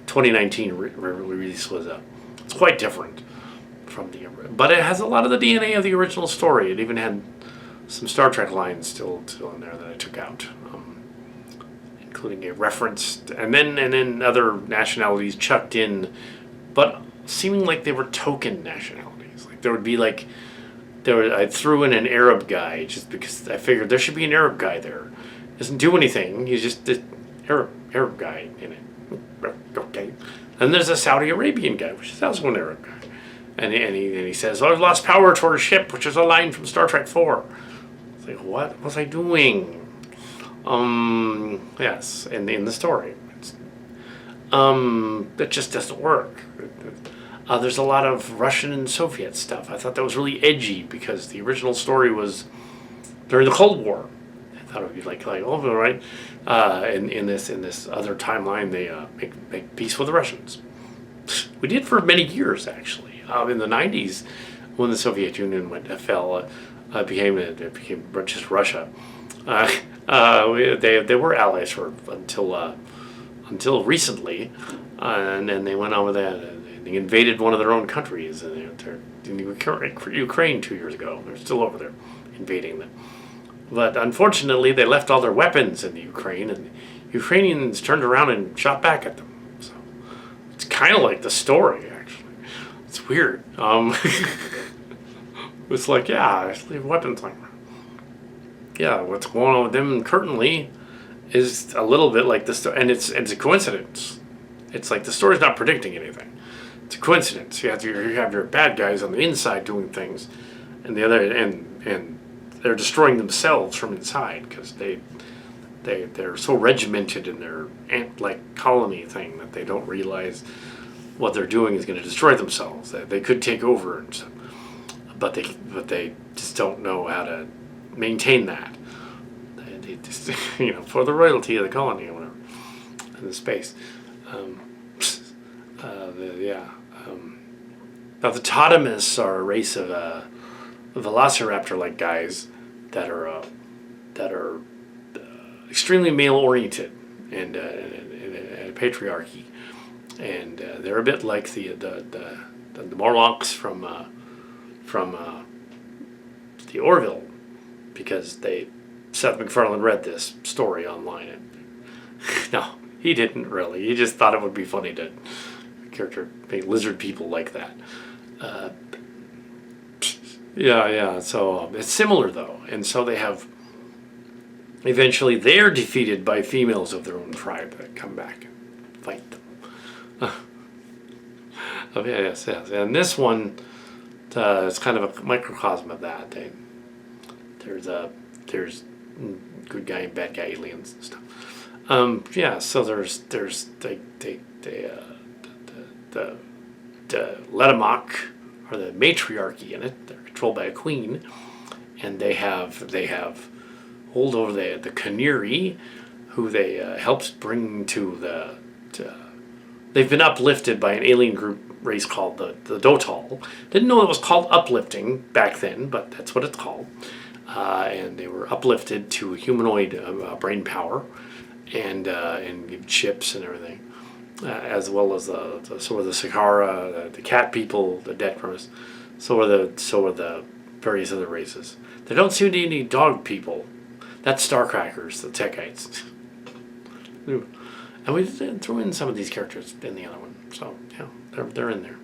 2019 release was it's quite different from but it has a lot of the DNA of the original story. It even had some Star Trek lines still in there that I took out, including a reference, and then other nationalities chucked in, but seeming like they were token nationalities. Like there would be like I threw in an Arab guy just because I figured there should be an Arab guy there. Doesn't do anything. He's just an Arab guy in it. Okay. And there's a Saudi Arabian guy, which is also an Arab guy. And he says, "Oh, I've lost power toward a ship," which is a line from Star Trek 4. It's like, what was I doing? Yes, in the story. It just doesn't work. There's a lot of Russian and Soviet stuff. I thought that was really edgy because the original story was during the Cold War. I thought it would be like oh, all right. In this other timeline, they make peace with the Russians. We did for many years, actually. In the 90s, when the Soviet Union fell, it became just Russia. They were allies until recently, and then they went on with that. They invaded one of their own countries. They're in Ukraine 2 years ago. They're still over there invading them. But unfortunately, they left all their weapons in the Ukraine, and the Ukrainians turned around and shot back at them. So it's kind of like the story, actually. It's weird. It's like, yeah, just leave weapons like that. Yeah, what's going on with them currently is a little bit like this, and it's a coincidence. It's like the story's not predicting anything. It's a coincidence. You have your bad guys on the inside doing things, and the other and they're destroying themselves from inside because they're so regimented in their ant-like colony thing that they don't realize what they're doing is going to destroy themselves. They could take over, and stuff, but they just don't know how to maintain that. They just, for the royalty of the colony or whatever, in the space. Now the Totemus are a race of velociraptor-like guys that are extremely male-oriented and a patriarchy. And they're a bit like the Morlocks from the Orville, because Seth MacFarlane read this story online. And no, he didn't really. He just thought it would be funny to character make lizard people like that. So it's similar though, and so they have. Eventually, they're defeated by females of their own tribe that come back and fight them. Yes. And this one, it's kind of a microcosm of that. There's good guy and bad guy aliens and stuff. So there's the Letamok, or the matriarchy in it. They're controlled by a queen, and they have hold over the Cohnirri, who they helped bring to they've been uplifted by an alien group race called the Dotal. Didn't know it was called uplifting back then, but that's what it's called. And they were uplifted to humanoid brain power and chips and everything, as well as the Sahara, the cat people, the Decrimus. So are the various other races. They don't seem to be any dog people. That's Starcrackers, the Techites. And we threw in some of these characters in the other one, so yeah, they're in there.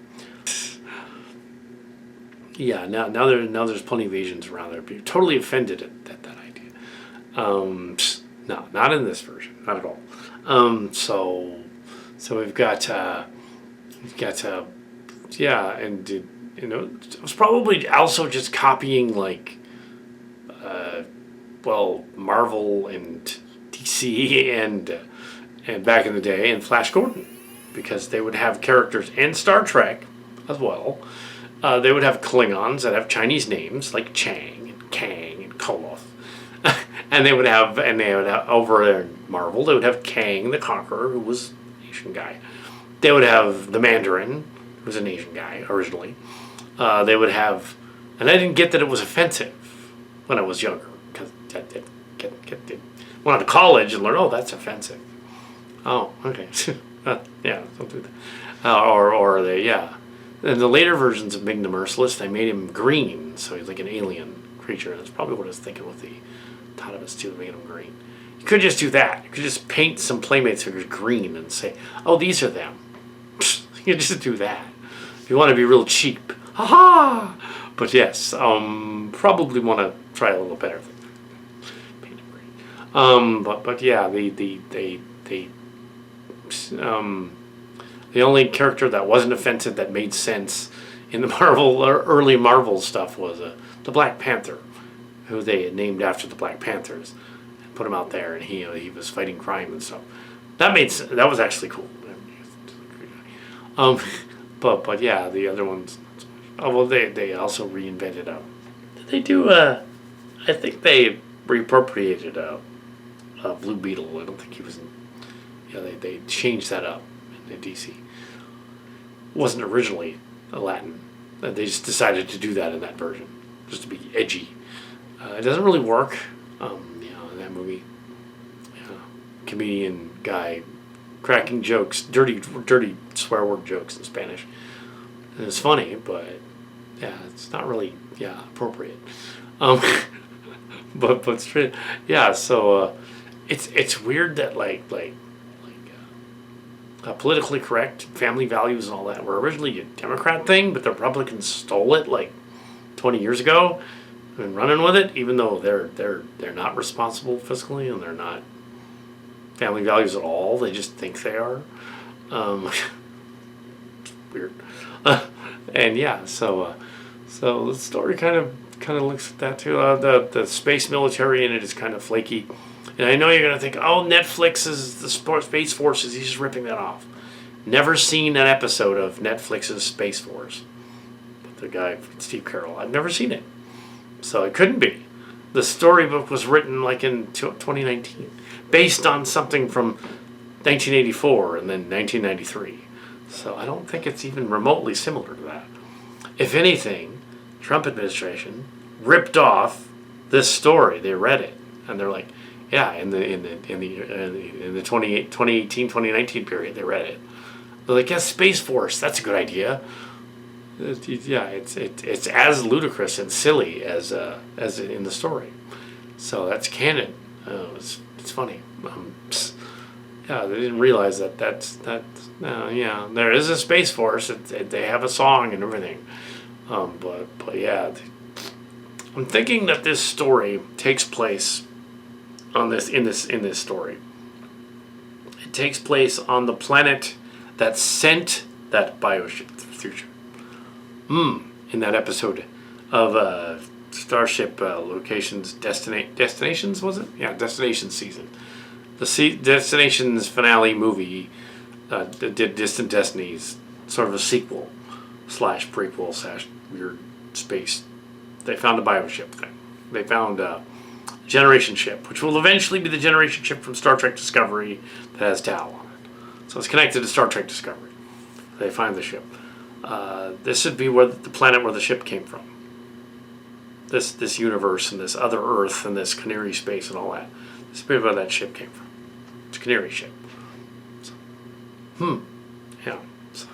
Yeah, now there's plenty of Asians around there. People totally offended at that idea. No, not in this version, not at all. So we've got and it was probably also just copying like Marvel and DC and back in the day, and Flash Gordon, because they would have characters, and Star Trek as well. They would have Klingons that have Chinese names like Chang and Kang and Koloth, and they would have over in Marvel they would have Kang the Conqueror, who was an Asian guy. They would have the Mandarin, who was an Asian guy originally. They would have, and I didn't get that it was offensive when I was younger, because I went to college and learned, oh, that's offensive. Oh, okay. Yeah, don't do that. Or they, yeah. In the later versions of Ming the Merciless, they made him green, so he's like an alien creature. That's probably what I was thinking with the Totibus too, making him green. You could just do that. You could just paint some Playmates figures green and say, "Oh, these are them." You just do that. If you want to be real cheap, haha. But yes, probably want to try a little better. Paint them green. But yeah, the only character that wasn't offensive that made sense in the Marvel or early Marvel stuff was the Black Panther, who they had named after the Black Panthers, and put him out there, and he was fighting crime and stuff. That was actually cool. But yeah, the other ones. Oh well, they also reinvented. Did they do? I think they reappropriated Blue Beetle. I don't think he was in. Yeah, they changed that up in DC. It wasn't originally a Latin. They just decided to do that in that version, just to be edgy. It doesn't really work. In that movie, comedian guy cracking jokes, dirty swear word jokes in Spanish. And it's funny, but yeah, it's not really appropriate. But straight, yeah. So it's weird that politically correct family values and all that were originally a Democrat thing, but the Republicans stole it 20 years ago and running with it, even though they're not responsible fiscally and they're not family values at all. They just think they are. Weird. And yeah, so the story kind of looks at that too. The space military in it is kind of flaky, and I know you're gonna think, oh, Netflix is the Space Forces. He's just ripping that off. Never seen an episode of Netflix's Space Force. But the guy Steve Carroll, I've never seen it, so it couldn't be. The storybook was written in 2019, based on something from 1984 and then 1993. So I don't think it's even remotely similar to that. If anything, Trump administration ripped off this story. They read it and they're like, yeah, in the 2018, 2019 period, they read it. They're like, yeah, Space Force, that's a good idea. Yeah, it's as ludicrous and silly as in the story. So that's canon. It's funny. Yeah, they didn't realize that. Yeah, there is a Space Force. They have a song and everything. But yeah, I'm thinking that this story takes place in this story. It takes place on the planet that sent that bioship to the future. In that episode of Starship Locations Destinations, was it? Yeah, Destinations season. The Destinations finale movie did Distant Destinies, sort of a sequel / prequel / weird space. They found a bioship thing. They found a generation ship, which will eventually be the generation ship from Star Trek Discovery that has Tau on it. So it's connected to Star Trek Discovery. They find the ship. This would be the planet where the ship came from. This universe and this other Earth and this Cohnirri space and all that. This would be where that ship came from. It's a Cohnirri ship. So, yeah. So,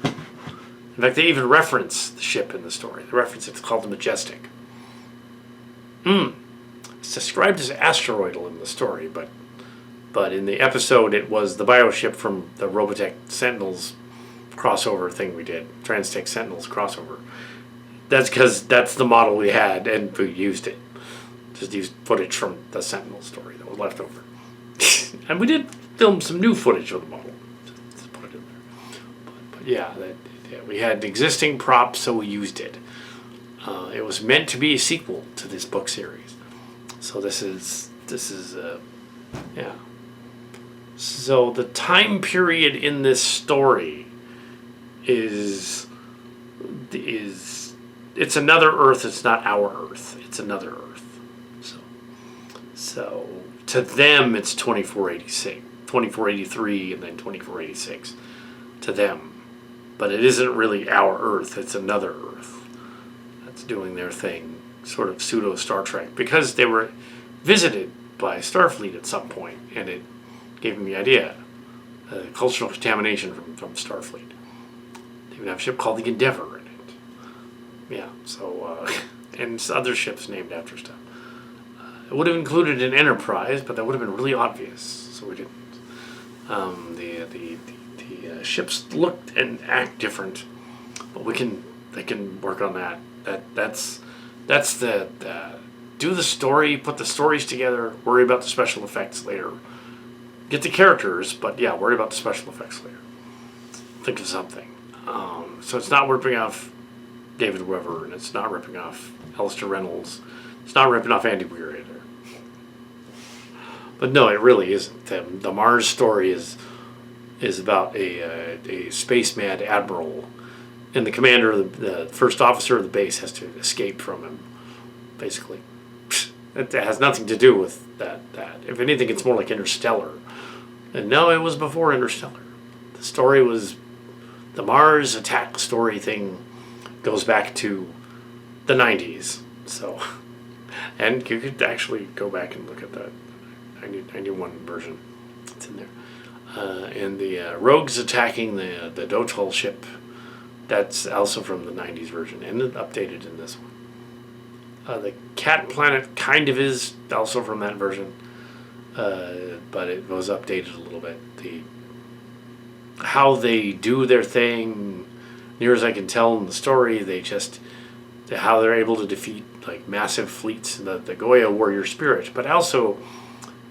in fact, they even reference the ship in the story. They reference it's called the Majestic. It's described as asteroidal in the story, but in the episode it was the bioship from the Robotech Sentinels crossover thing we did. Transtech Sentinels crossover. That's because that's the model we had and we used it. Just used footage from the Sentinel story that was left over. And we did film some new footage of the model. Just put it in there. But yeah, we had existing props, so we used it. It was meant to be a sequel to this book series. So this is yeah. So the time period in this story is it's another Earth. It's not our Earth. It's another Earth. So to them it's 2486, 2483, and then 2486 to them. But it isn't really our Earth. It's another Earth that's doing their thing, sort of pseudo Star Trek, because they were visited by Starfleet at some point, and it gave them the idea. cultural contamination from Starfleet. They even have a ship called the Endeavour in it. Yeah, so, and other ships named after stuff. It would have included an Enterprise, but that would have been really obvious, so we didn't. The ships look and act different, but they can work on that. That's the do the story, put the stories together, worry about the special effects later. Get the characters, but yeah, worry about the special effects later. Think of something. So it's not ripping off David Weber, and it's not ripping off Alistair Reynolds. It's not ripping off Andy Weir either. But no, it really isn't. The Mars story is about a space-mad admiral, and the commander of the first officer of the base has to escape from him, basically. It has nothing to do with that. If anything, it's more like Interstellar. And no, it was before Interstellar. The story was... The Mars attack story thing goes back to the 90s. So... And you could actually go back and look at that 91 version. It's in there. And the rogues attacking the Dotal ship, that's also from the 90s version, and updated in this one. The Cat Planet kind of is also from that version, but it was updated a little bit. How they do their thing, near as I can tell in the story, how they're able to defeat like massive fleets, the Goya warrior spirit, but also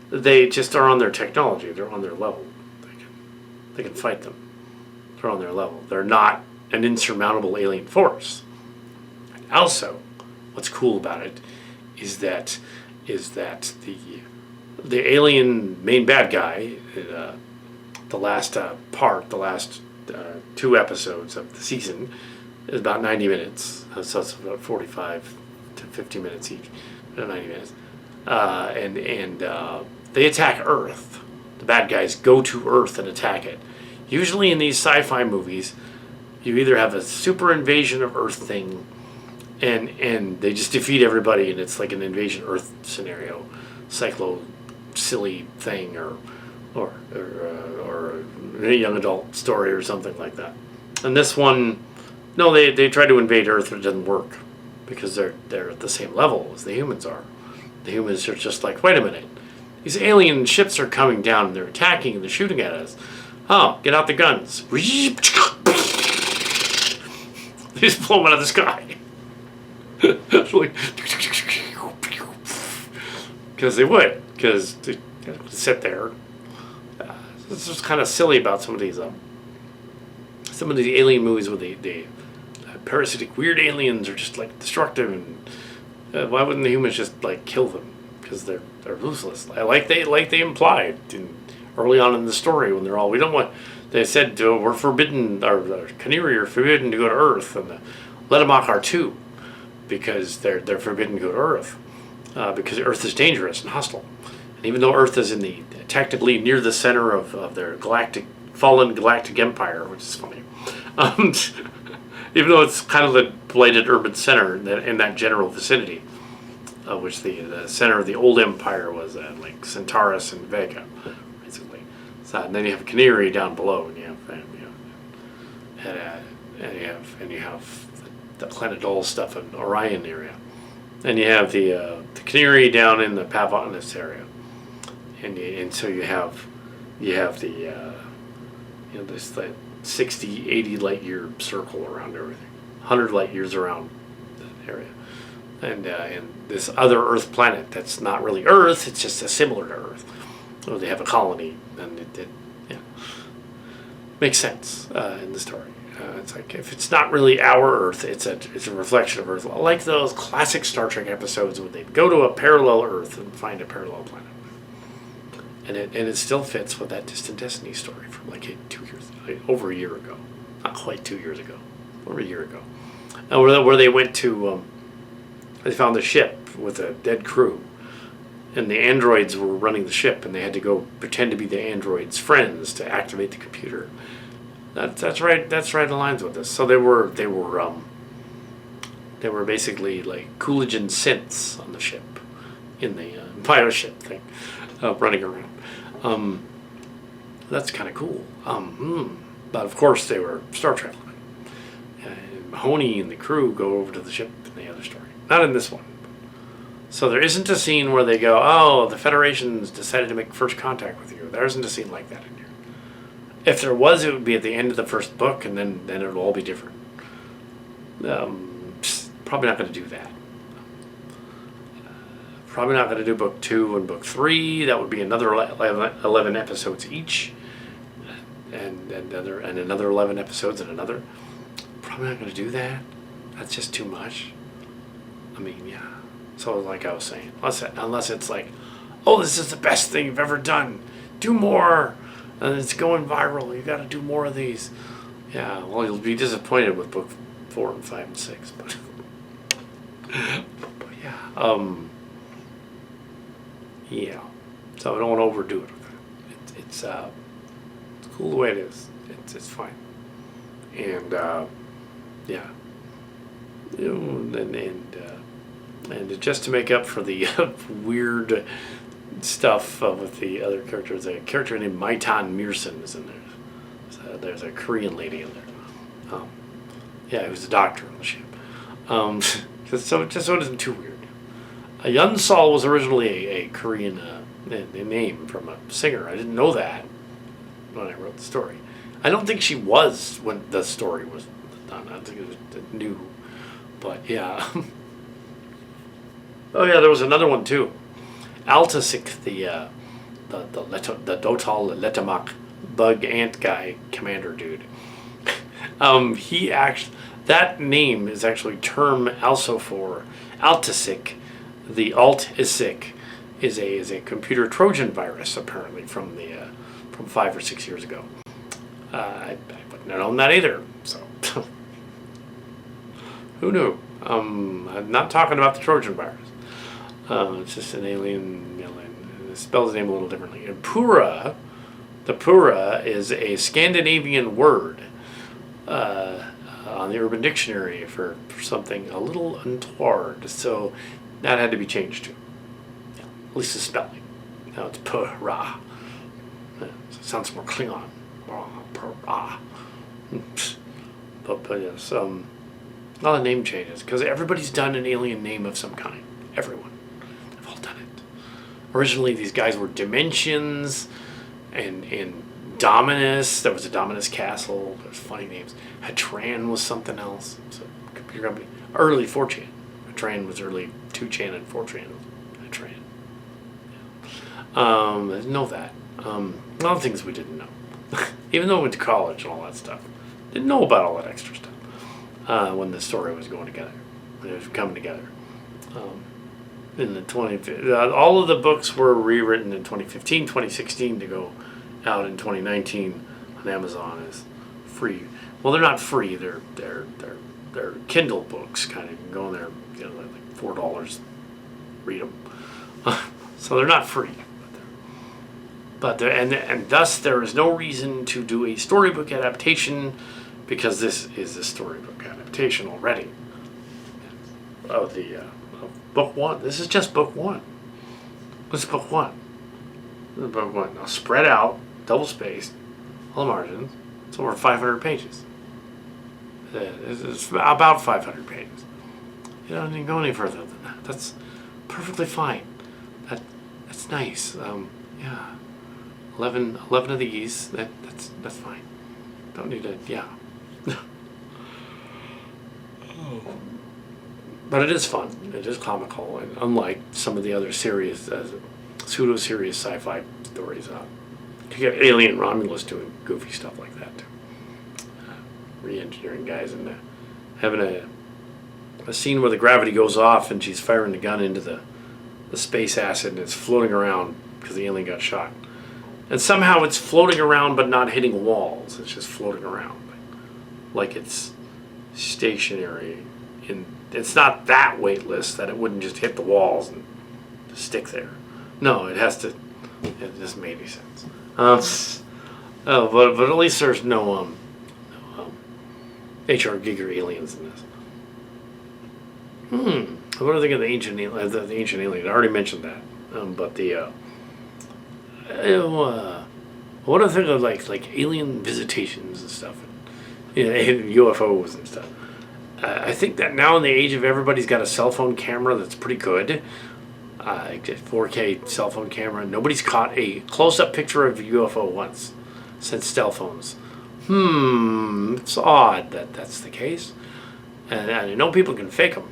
they just are on their technology. They're on their level. They can fight them. They're on their level. They're not an insurmountable alien force. And also, what's cool about it is that the alien main bad guy, the last two episodes of the season, is about 90 minutes. So it's about 45 to 50 minutes each. 90 minutes. And they attack Earth. The bad guys go to Earth and attack it. Usually in these sci-fi movies, you either have a super invasion of Earth thing, and they just defeat everybody, and it's like an invasion Earth scenario, silly thing, or a young adult story or something like that. And this one, no, they try to invade Earth, but it doesn't work because they're at the same level as the humans are. The humans are just like, wait a minute, these alien ships are coming down and they're attacking and they're shooting at us. Oh, get out the guns. They just blow them out of the sky. Because they would. Because they sit there. It's just kind of silly about some of these alien movies where the parasitic weird aliens are just like destructive, and why wouldn't the humans just like kill them? Because they're ruthless. Like they implied early on in the story when they said we're forbidden, or Cohnirri are forbidden to go to Earth, and the Letamach are too, because they're forbidden to go to Earth because Earth is dangerous and hostile. And even though Earth is technically near the center of their fallen galactic empire, which is funny, even though it's kind of the blighted urban center in that general vicinity, which the center of the old empire was like Centaurus and Vega, basically. So, and then you have Cohnirri down below, and you have the Planet Dol stuff in Orion area, and you have the Cohnirri down in the Pavonis area, and so you have the this like 60, 80 light year circle around everything, 100 light years around that area. And this other Earth planet that's not really Earth, it's just similar to Earth. So they have a colony, and it makes sense in the story. It's like, if it's not really our Earth, it's a reflection of Earth. Like those classic Star Trek episodes when they'd go to a parallel Earth and find a parallel planet. And it still fits with that Distant Destiny story from over a year ago. Not quite 2 years ago. Over a year ago. Where they went to... They found a ship with a dead crew, and the androids were running the ship, and they had to go pretend to be the androids' friends to activate the computer. That's right. That's right. Aligns with this. So they were basically like Coolidge synths on the ship, in the bioship thing, running around. That's kind of cool. But of course they were Star Trek line. And Mahoney and the crew go over to the ship in the other story. Not in this one. So there isn't a scene where they go, oh, the Federation's decided to make first contact with you. There isn't a scene like that in here. If there was, it would be at the end of the first book, and then it'll all be different. Probably not going to do that. Probably not going to do book 2 and book 3. That would be another 11 episodes each, and another 11 episodes and another. Probably not going to do that. That's just too much. I mean, yeah. So like I was saying, unless it's like, oh, this is the best thing you've ever done. Do more. And it's going viral. You got to do more of these. Yeah. Well, you'll be disappointed with book 4 and 5 and 6, but yeah. Yeah. So I don't want to overdo it. It's cool the way it is. It's fine. And yeah. And just to make up for the weird stuff with the other characters, a character named Maitan Mearson is in there. So there's a Korean lady in there. Yeah, who's a doctor on the ship. So it isn't too weird. Yun Sol was originally a Korean name from a singer. I didn't know that when I wrote the story. I don't think she was when the story was done. I think it was new. But yeah. Oh yeah, there was another one too. Altasik, the Dotal Letamak bug ant guy commander dude. He actually, that name is actually term also for Altasik. The Alt-Isik is a computer Trojan virus apparently from 5 or 6 years ago. I wouldn't have known that either. So who knew? I'm not talking about the Trojan virus. It's just an alien. It spells the name a little differently. And Pura, the Pura is a Scandinavian word on the Urban Dictionary for something a little untoward. So that had to be changed too. Yeah, at least the spelling. Now it's Pura. It sounds more Klingon. Pura. But yes, a lot of name changes because everybody's done an alien name of some kind. Everyone. They've all done it. Originally, these guys were Dimensions and Dominus. There was a Dominus Castle. There's funny names. Hatran was something else. It's a computer company. Early 4chan. Hatran was early 2chan and 4chan. Hatran. Yeah. I didn't know that. A lot of things we didn't know. Even though we went to college and all that stuff. Didn't know about all that extra stuff when the story was going together. When it was coming together. In the all of the books were rewritten in 2015, 2016 to go out in 2019 on Amazon as free. Well, they're not free. They're Kindle books, kind of. You can go in there, like $4, read them. So they're not free. But and thus there is no reason to do a storybook adaptation because this is a storybook adaptation already of the. Book 1. This is just book 1. This is book 1. This is book 1. Now spread out, double spaced, all the margins. It's over 500 pages. It's about 500 pages. You don't need to go any further than that. That's perfectly fine. That's nice. Yeah. 11 of these. That's fine. Don't need to. Yeah. Oh. But it is fun. It is comical, and unlike some of the other serious, pseudo-serious sci-fi stories, you get Alien Romulus doing goofy stuff like that too. Re-engineering guys and having a scene where the gravity goes off and she's firing the gun into the space acid and it's floating around because the alien got shot. And somehow it's floating around but not hitting walls. It's just floating around, like it's stationary. It's not that weightless that it wouldn't just hit the walls and stick there. No, it has to. It doesn't make any sense. But at least there's no H.R. Giger aliens in this. What do I think of the ancient alien? The ancient alien. I already mentioned that. But the What do I think of like alien visitations and stuff, and UFOs and stuff? I think that now in the age of everybody's got a cell phone camera that's pretty good, 4K cell phone camera. Nobody's caught a close-up picture of a UFO once since cell phones. It's odd that that's the case, and I know people can fake them,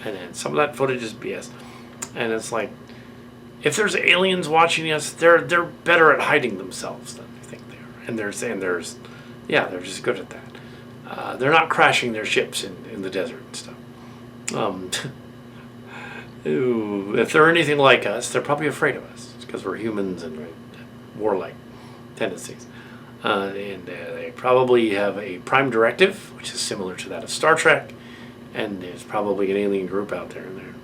and some of that footage is BS, and it's like, if there's aliens watching us, they're better at hiding themselves than we think they are, and they're just good at that. They're not crashing their ships in the desert and stuff. If they're anything like us, they're probably afraid of us because we're humans and warlike tendencies. And they probably have a prime directive, which is similar to that of Star Trek, and there's probably an alien group out there, and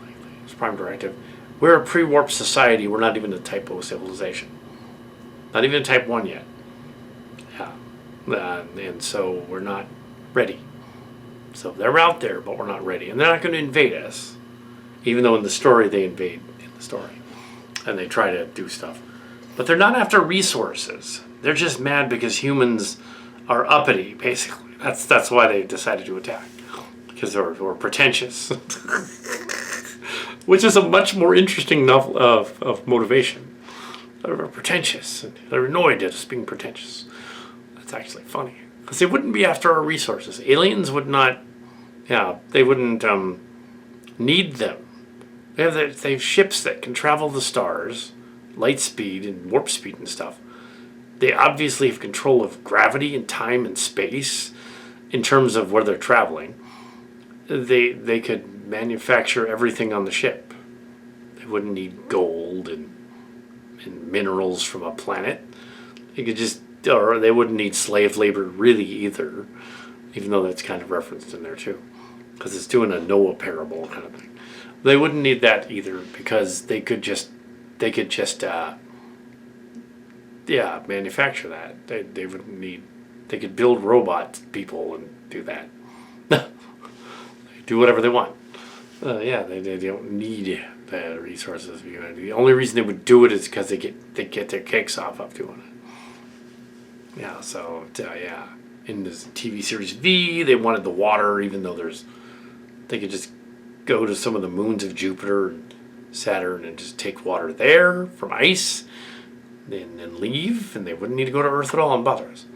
it's prime directive. We're a pre-warp society. We're not even a Type O civilization. Not even a Type 1 yet. Yeah. And so we're not ready. So they're out there, but we're not ready. And they're not going to invade us. Even though in the story they invade in the story. And they try to do stuff. But they're not after resources. They're just mad because humans are uppity, basically. That's why they decided to attack. Because we're pretentious. Which is a much more interesting novel of motivation. They're pretentious. They're annoyed at us being pretentious. That's actually funny. Because they wouldn't be after our resources. Aliens would not, they wouldn't need them. They have ships that can travel the stars, light speed and warp speed and stuff. They obviously have control of gravity and time and space in terms of where they're traveling. They could manufacture everything on the ship. They wouldn't need gold and minerals from a planet. Or they wouldn't need slave labor really either, even though that's kind of referenced in there too, because it's doing a Noah parable kind of thing. They wouldn't need that either because they could just manufacture that. They wouldn't need. They could build robot people and do that. Do whatever they want. They don't need the resources of humanity. The only reason they would do it is because they get their kicks off of doing it. Yeah, so in this TV series V, they wanted the water, even though they could just go to some of the moons of Jupiter and Saturn and just take water there from ice, then leave, and they wouldn't need to go to Earth at all and bother us.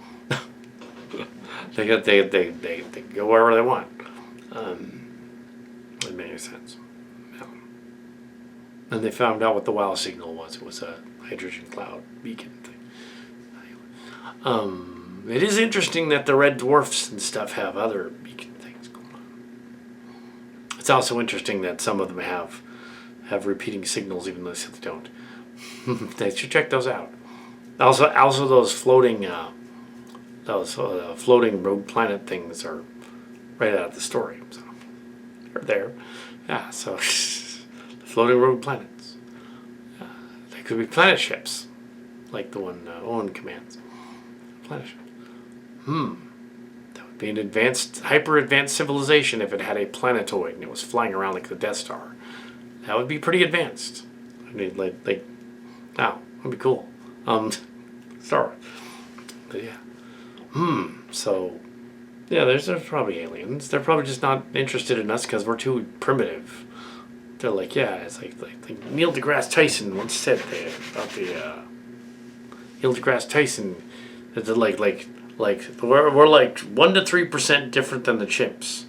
They go wherever they want. It made sense. Yeah. And they found out what the WOW signal was. It was a hydrogen cloud beacon thing. It is interesting that the red dwarfs and stuff have other beacon things going on. It's also interesting that some of them have repeating signals, even though they said they don't. They should check those out. Also those floating rogue planet things are right out of the story. So they're there. Yeah, so the floating rogue planets. They could be planet ships, like the one Owen commands. Planet ships. That would be an hyper-advanced civilization if it had a planetoid and it was flying around like the Death Star. That would be pretty advanced. I mean, wow, that'd be cool. Star Wars. But yeah. So, yeah, there's probably aliens. They're probably just not interested in us because we're too primitive. They're like, it's like Neil deGrasse Tyson once said about the Neil deGrasse Tyson. That we're like 1 to 3% different than the chimps,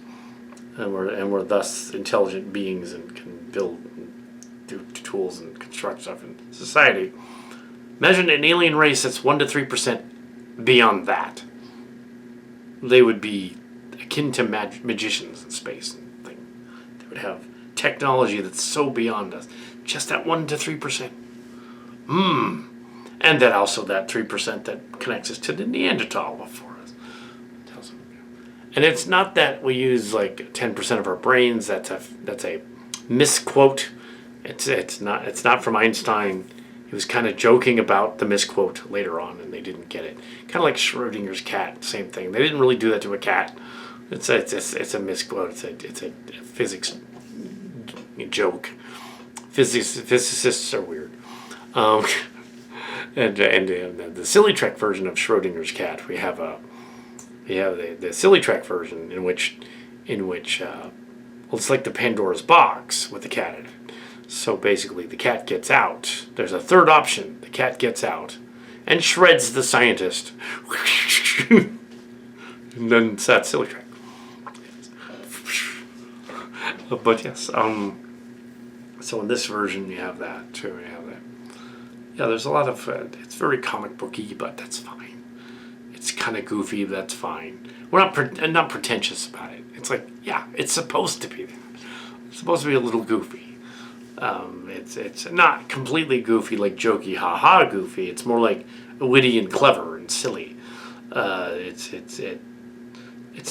and we're thus intelligent beings and can build, and do tools and construct stuff in society. Imagine an alien race that's 1 to 3% beyond that. They would be akin to magicians in space and thing. They would have technology that's so beyond us. Just that 1 to 3%. And that also that 3% that connects us to the Neanderthal before us. And it's not that we use like 10% of our brains. That's a misquote. It's not from Einstein. He was kind of joking about the misquote later on, and they didn't get it. Kind of like Schrodinger's cat, same thing. They didn't really do that to a cat. It's a misquote. It's a physics joke. Physicists are weird. and the silly Trek version of Schrodinger's cat, we have the silly Trek version in which well, it's like the Pandora's box with the cat in it. So basically, the cat gets out. There's a third option. The cat gets out and shreds the scientist. And then it's that silly Trek. But yes, so in this version, you have that too. You have that. Yeah, there's a lot of. It's very comic booky, but that's fine. It's kind of goofy, but that's fine. We're not pretentious about it. It's like, yeah, it's supposed to be that. It's supposed to be a little goofy. It's not completely goofy, like jokey, ha-ha goofy. It's more like witty and clever and silly. It's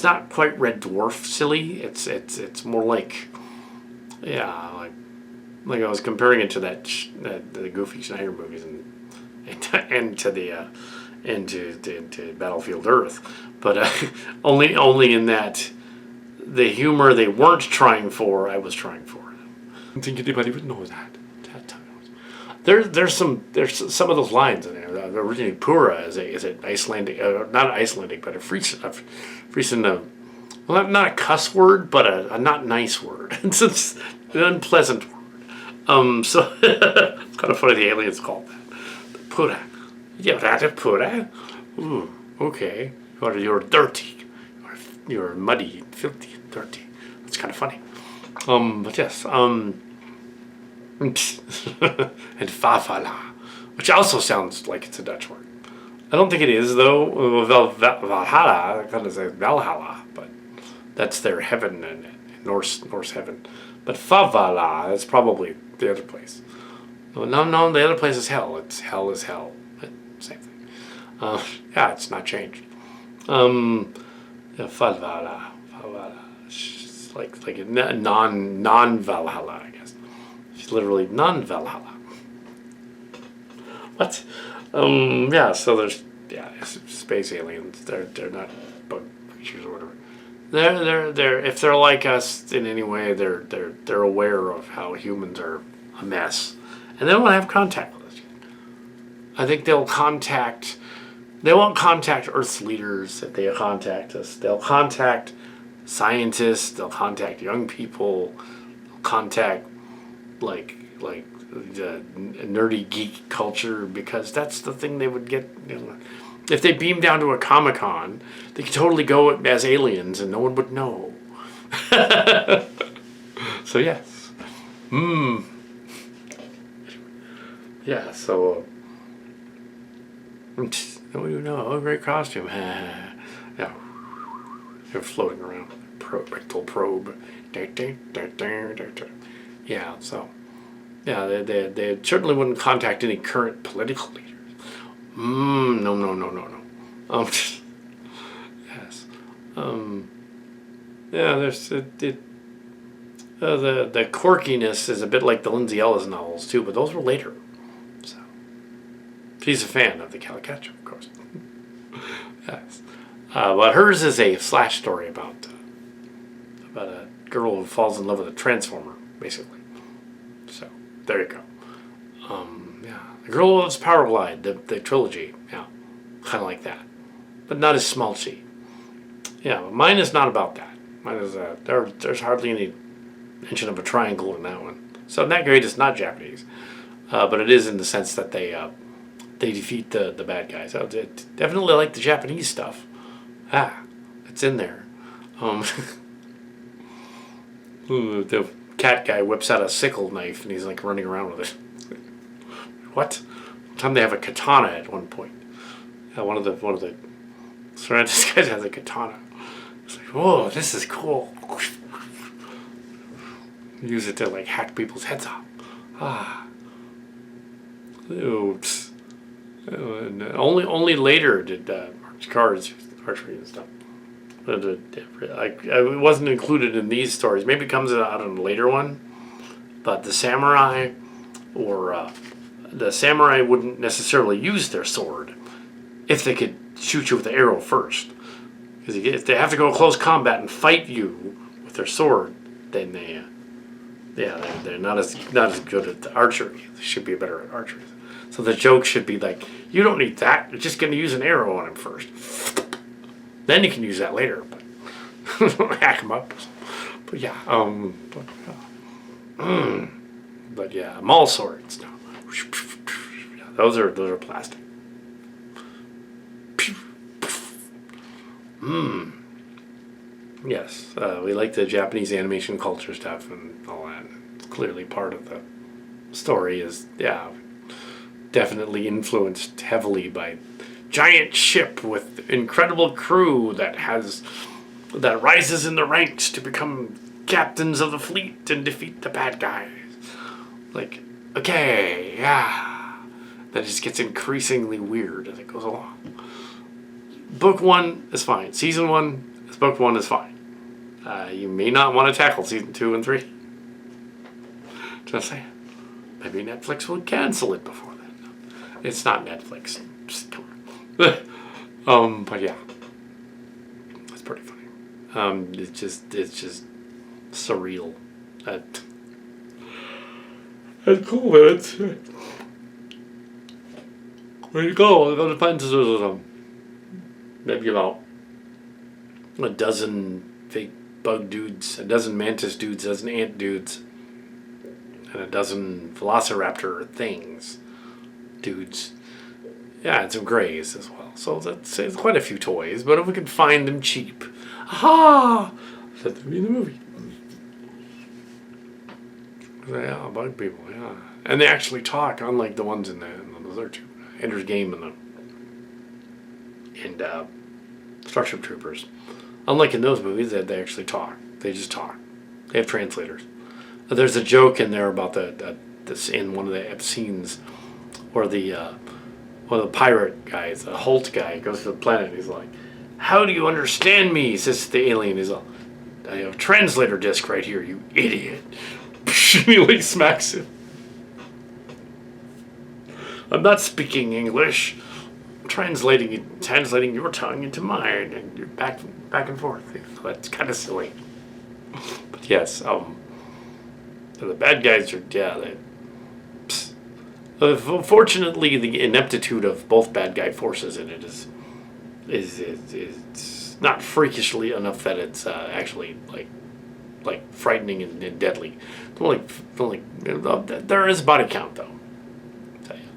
not quite Red Dwarf silly. It's more like, yeah, like I was comparing it to the Goofy Schneider movies and to Battlefield Earth, but only in that the humor they weren't trying for, I was trying for. I don't think anybody would know that. There's some of those lines in there. Originally, Pura is an Icelandic, not Icelandic, but a Frisian, well, not a cuss word, but a not nice word. It's an unpleasant word. So it's kind of funny the aliens called that. Pura. Yeah, that's a Pura. Ooh, okay. You're dirty. You're muddy, filthy, dirty. That's kind of funny. But yes. And Fafala, which also sounds like it's a Dutch word. I don't think it is, though. Valhalla, I kind of say Valhalla, but that's their heaven in Norse heaven. But Favala is probably the other place. No, the other place is hell. It's hell is hell. Same thing. Yeah, it's not changed. Favala. It's like a non-Valhalla, I guess. It's literally non-Valhalla. What? Yeah, so there's space aliens. They're not bug creatures or whatever. They're if they're like us in any way, they're aware of how humans are a mess, and they won't have contact with us. I think they won't contact Earth's leaders if they contact us. They'll contact scientists. They'll contact young people. They'll contact like the nerdy geek culture, because that's the thing they would get. If they beam down to a Comic-Con, they could totally go as aliens and no one would know. So yes. Yeah, so oh, you know, great costume. Yeah. They're floating around. Rectal probe. Yeah, so yeah, they certainly wouldn't contact any current political leaders. No. Yes. Yeah, there's the quirkiness is a bit like the Lindsay Ellis novels too, but those were later. So she's a fan of the Calicut, of course. Yes. But hers is a flash story about a girl who falls in love with a transformer, basically. So there you go. Yeah, The Girl Who Loves Powerglide, the trilogy. Yeah, kind of like that, but not as smalchy. Yeah, but mine is not about that. Mine is there's hardly any mention of a triangle in that one. So Nat Grade is not Japanese, but it is in the sense that they defeat the bad guys. So definitely like the Japanese stuff. It's in there. The cat guy whips out a sickle knife and he's like running around with it. What? One time they have a katana at one point. One of the Serentis guys has a katana. It's like, whoa, this is cool. Use it to like hack people's heads off. Oops. Only later did cards, archery and stuff. It wasn't included in these stories. Maybe it comes out in a later one. But the samurai wouldn't necessarily use their sword if they could shoot you with the arrow first. Because if they have to go close combat and fight you with their sword, then they're not as good at the archery. They should be better at archery. So the joke should be like, you don't need that. You're just going to use an arrow on him first. Then you can use that later. But hack him up. But yeah, but yeah, maul swords. No. Yeah, those are plastic. Yes, we like the Japanese animation culture stuff and all that. It's clearly part of the story. Is definitely influenced heavily by giant ship with incredible crew that rises in the ranks to become captains of the fleet and defeat the bad guys. Like, okay, yeah. That just gets increasingly weird as it goes along. Book 1 is fine. Season 1, book 1 is fine. You may not want to tackle season 2 and 3. Just saying. Maybe Netflix will cancel it before then. It's not Netflix. Just come on. But yeah. It's pretty funny. It's just surreal. That's cool, man. It's where you go? Go to find maybe about a dozen fake bug dudes, a dozen mantis dudes, a dozen ant dudes, and a dozen velociraptor things dudes. Yeah, and some greys as well. So that's quite a few toys, but if we can find them cheap. Aha! Said to be in the movie. Yeah, bug people, yeah. And they actually talk, unlike the ones in the other two. Ender's Game and Starship Troopers. Unlike in those movies, they actually talk. They just talk. They have translators. There's a joke in there about this in one of the scenes where one of the pirate guys, the Holt guy, goes to the planet and he's like, "How do you understand me?" Says to the alien. He's like, "I have a translator disc right here, you idiot." He like smacks him. "I'm not speaking English. I'm translating your tongue into mine, and you're back and forth." So that's kind of silly. But yes, the bad guys are fortunately, the ineptitude of both bad guy forces in it is not freakishly enough that it's actually like frightening and deadly. There is body count though. I'll tell you.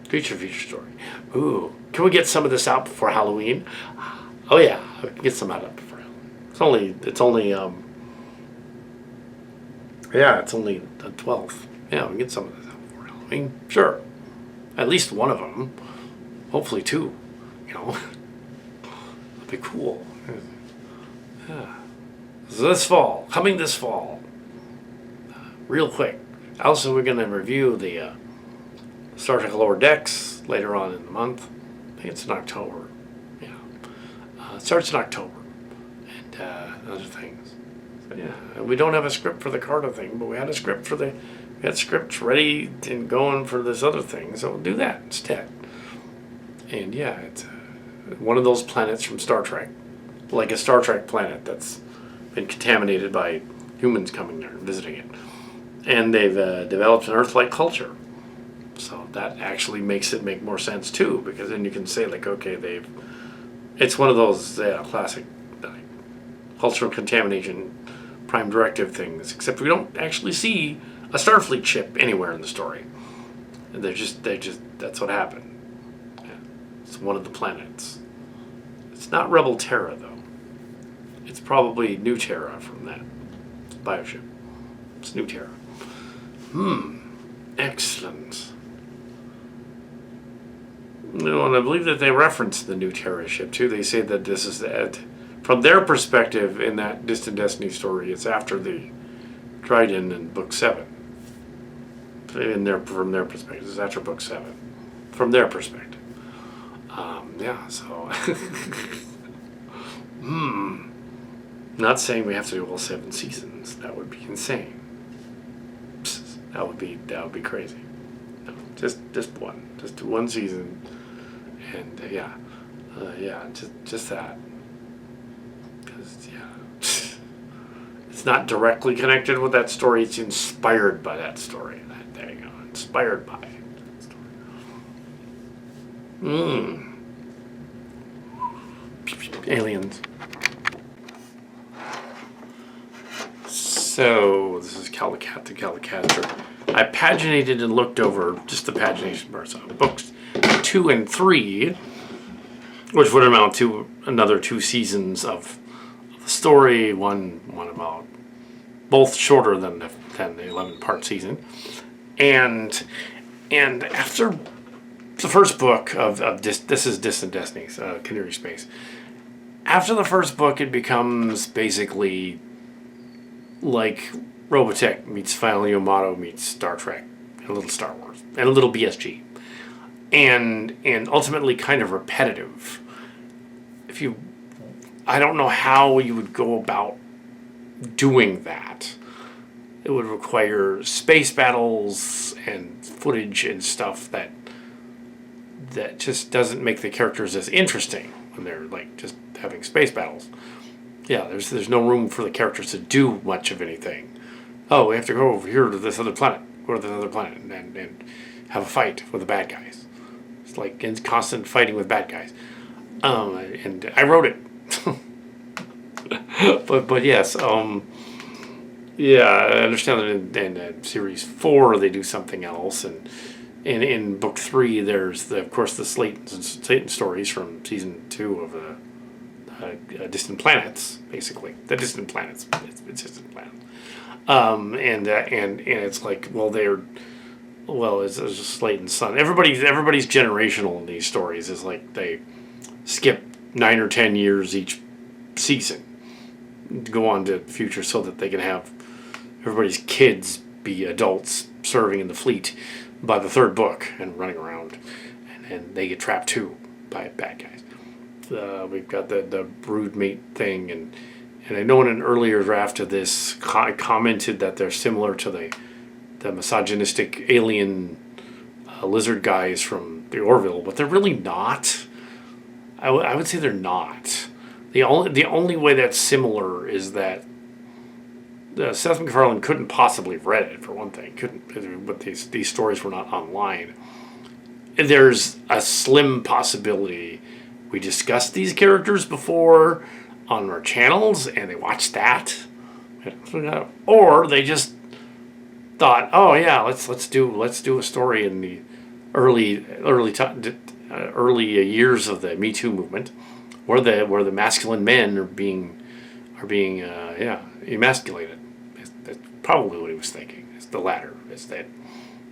Feature story. Ooh, can we get some of this out before Halloween? Oh yeah, we can get some out before Halloween. It's only the 12th. Yeah, we can get some of this out before Halloween. Sure, at least one of them. Hopefully two. That'd be cool. Yeah. So coming this fall, real quick. Also, we're going to review the Star Trek Lower Decks later on in the month. I think it's in October. Yeah. It starts in October. And other things. So, yeah. We don't have a script for the Carter thing, but we had scripts ready and going for this other thing, so we'll do that instead. And yeah, it's one of those planets from Star Trek. Like a Star Trek planet that's been contaminated by humans coming there and visiting it. And they've developed an Earth-like culture. So that actually makes it make more sense too, because then you can say like, okay, it's one of those classic cultural contamination prime directive things, except we don't actually see a Starfleet ship anywhere in the story. And that's what happened. Yeah. It's one of the planets. It's not Rebel Terra though. It's probably New Terra from that bioship. It's New Terra. Excellent. And I believe that they reference the New Terra ship too. They say that this is from their perspective in that Distant Destiny story, it's after the Dryden in Book 7. From their perspective, it's after Book 7. From their perspective. So... Not saying we have to do all 7 seasons. That would be insane. That would be crazy. No, just one. Just do 1 season. And just that. Because it's not directly connected with that story. It's inspired by that story. There you go. Inspired by. Aliens. So, this is Calicat to Calicaster. I paginated and looked over just the pagination parts of books 2 and 3, which would amount to another 2 seasons of the story. One about both shorter than the 11-part season, and after the first book of this is Distant Destinies, Cohnirri Space. After the first book, it becomes basically like Robotech meets Final Yamato meets Star Trek, and a little Star Wars, and a little BSG, and ultimately kind of repetitive. I don't know how you would go about doing that. It would require space battles and footage and stuff that just doesn't make the characters as interesting when they're like just having space battles. Yeah, there's no room for the characters to do much of anything. Oh, we have to go over here to this other planet. Go to this other planet and have a fight with the bad guys. It's like constant fighting with bad guys. And I wrote it. but yes, yeah, I understand that in series 4 they do something else, and in book 3 there's of course the Satan stories from season 2 of Distant Planets, basically the Distant Planets. It's Distant Planets, and it's like it's just Slayton's son. Everybody's generational in these stories. Is like they skip 9 or 10 years each season to go on to the future so that they can have everybody's kids be adults serving in the fleet by the 3rd book and running around, and they get trapped too by bad guys. We've got the broodmate thing, and I know in an earlier draft of this I commented that they're similar to the misogynistic alien lizard guys from the Orville, but they're really not. I would say they're not. The only way that's similar is that Seth MacFarlane couldn't possibly have read it, for one thing. But these stories were not online. There's a slim possibility we discussed these characters before on our channels, and they watched that, or they just thought, oh yeah, let's do a story in the early years of the Me Too movement, where the masculine men are being emasculated. That's probably what he was thinking. It's the latter. It's that,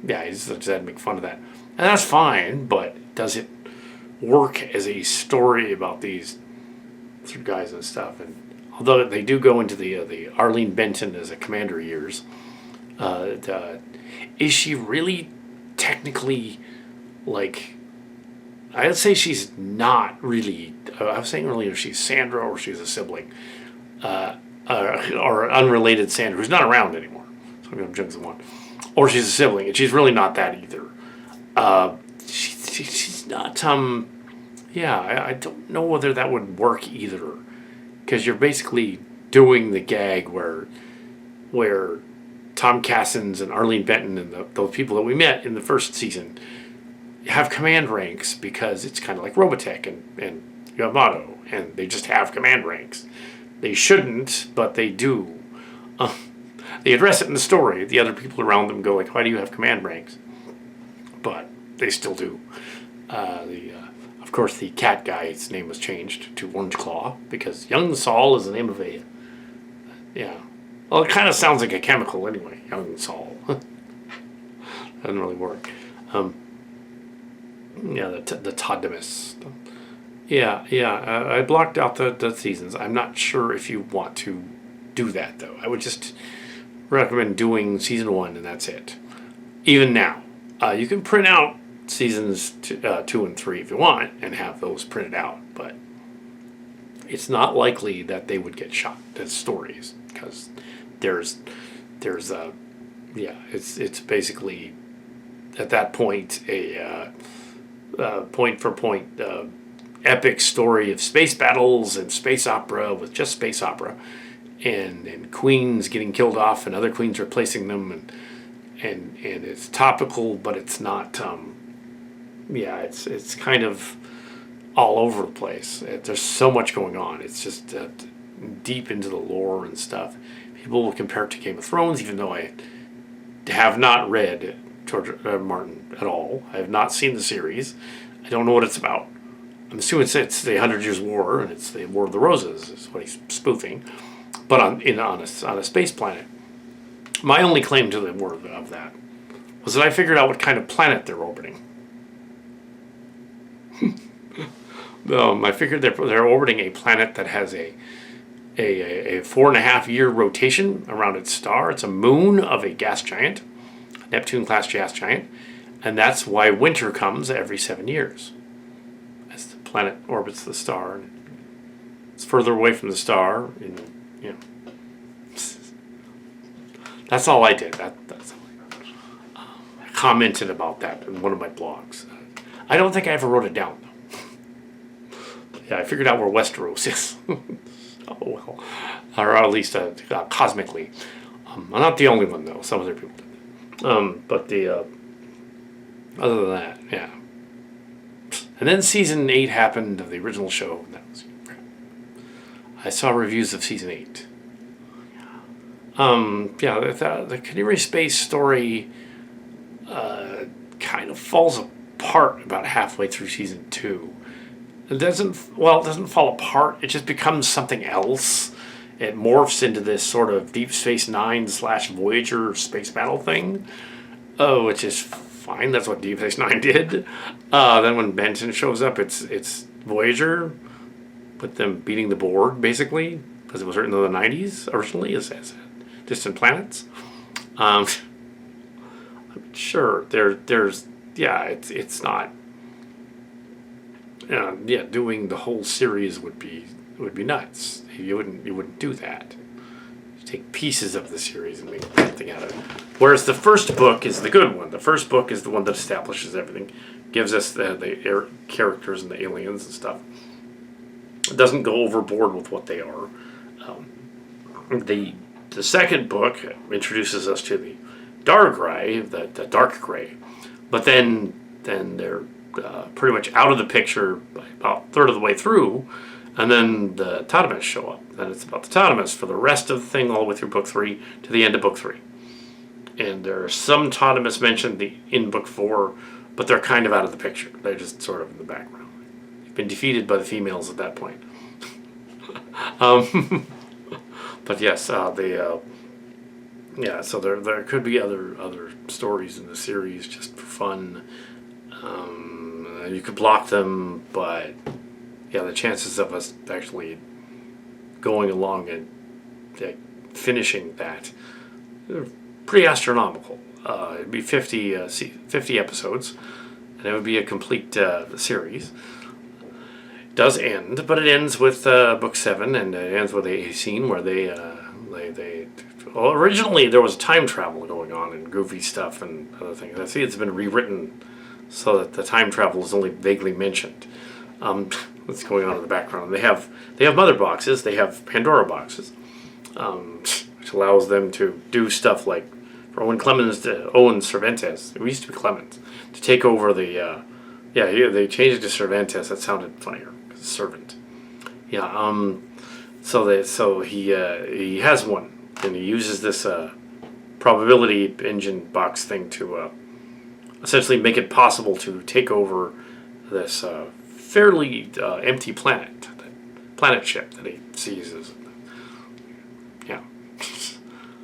yeah, he just had to make fun of that, and that's fine. But does it work as a story about these 3 guys and stuff? And although they do go into the Arlene Benton as a commander years, is she really technically like? I'd say she's not really. I was saying earlier she's Sandra, or she's a sibling, or unrelated Sandra who's not around anymore. So I'm jumping to one, or she's a sibling, and she's really not that either. She's not. I don't know whether that would work either, because you're basically doing the gag where Tom Cassins and Arlene Benton and those people that we met in the first season have command ranks, because it's kind of like Robotech and Yamato, and they just have command ranks. They shouldn't, but they do. They address it in the story. The other people around them go like, why do you have command ranks? But they still do. Of course, the cat guy's name was changed to Orange Claw, because Young Sol is the name of a... Yeah. Well, it kind of sounds like a chemical anyway, Young Sol. Doesn't really work. The Todimus. I blocked out the seasons. I'm not sure if you want to do that, though. I would just recommend doing season 1, and that's it. Even now. You can print out seasons 2 and 3 if you want, and have those printed out, but it's not likely that they would get shot as stories, because it's basically at that point a point for point epic story of space battles and space opera with just space opera, and queens getting killed off and other queens replacing them, and it's topical, but it's not yeah, it's kind of all over the place. There's so much going on. It's just deep into the lore and stuff. People will compare it to Game of Thrones, even though I have not read George Martin at all. I have not seen the series. I don't know what it's about. I'm assuming it's the Hundred Years' War, and it's the War of the Roses is what he's spoofing, but on a space planet. My only claim to the war of that was that I figured out what kind of planet they're orbiting. I figured they're orbiting a planet that has a 4.5 year rotation around its star. It's a moon of a gas giant, a Neptune-class gas giant, and that's why winter comes every 7 years. As the planet orbits the star, and it's further away from the star, and that's all I did. That's all I commented about that in one of my blogs. I don't think I ever wrote it down, though. Yeah, I figured out where Westeros is. Oh, well. Or at least cosmically. I'm not the only one, though. Some other people did. But other than that, yeah. And then season 8 happened of the original show. I saw reviews of season 8. Yeah, the Cohnirri space story kind of falls apart about halfway through season 2. It doesn't fall apart. It just becomes something else. It morphs into this sort of Deep Space Nine / Voyager space battle thing, which is fine. That's what Deep Space Nine did. Then when Benson shows up, it's Voyager, with them beating the Borg basically, because it was written in the 90s originally as distant planets. I'm sure it's not. Doing the whole series would be nuts. You wouldn't do that. You take pieces of the series and make something out of it. Whereas the first book is the good one. The first book is the one that establishes everything, gives us the characters and the aliens and stuff. It doesn't go overboard with what they are. The second book introduces us to the dark gray, the dark gray, but then they're pretty much out of the picture by about a third of the way through, and then the Totemists show up. Then it's about the Totemists for the rest of the thing, all the way through book 3 to the end of book 3. And there are some Totemists mentioned in book 4, but they're kind of out of the picture. They're just sort of in the background. They've been defeated by the females at that point. But yes, so there could be other stories in the series just for fun. You could block them, but yeah, the chances of us actually going along and finishing that are pretty astronomical. It'd be 50 episodes, and it would be a complete series. It does end, but it ends with book 7, and it ends with a scene where originally there was time travel going on and goofy stuff and other things. I see it's been rewritten so that the time travel is only vaguely mentioned. What's going on in the background? They have mother boxes. They have Pandora boxes, which allows them to do stuff like for Owen Cervantes. It used to be Clemens to take over the. They changed it to Cervantes. That sounded funnier. Servant. Yeah. So he has one, and he uses this probability engine box thing to essentially make it possible to take over this fairly empty planet ship that he sees as. Yeah.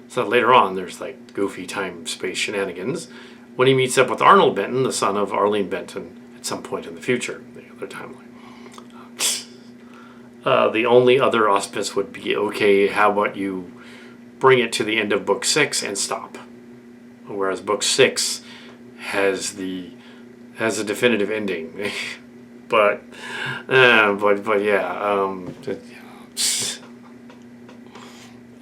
So later on, there's like goofy time space shenanigans when he meets up with Arnold Benton, the son of Arlene Benton, at some point in the future, the other timeline. The only other auspice would be, okay, how about you bring it to the end of book 6 and stop? Whereas book 6 has a definitive ending. but yeah,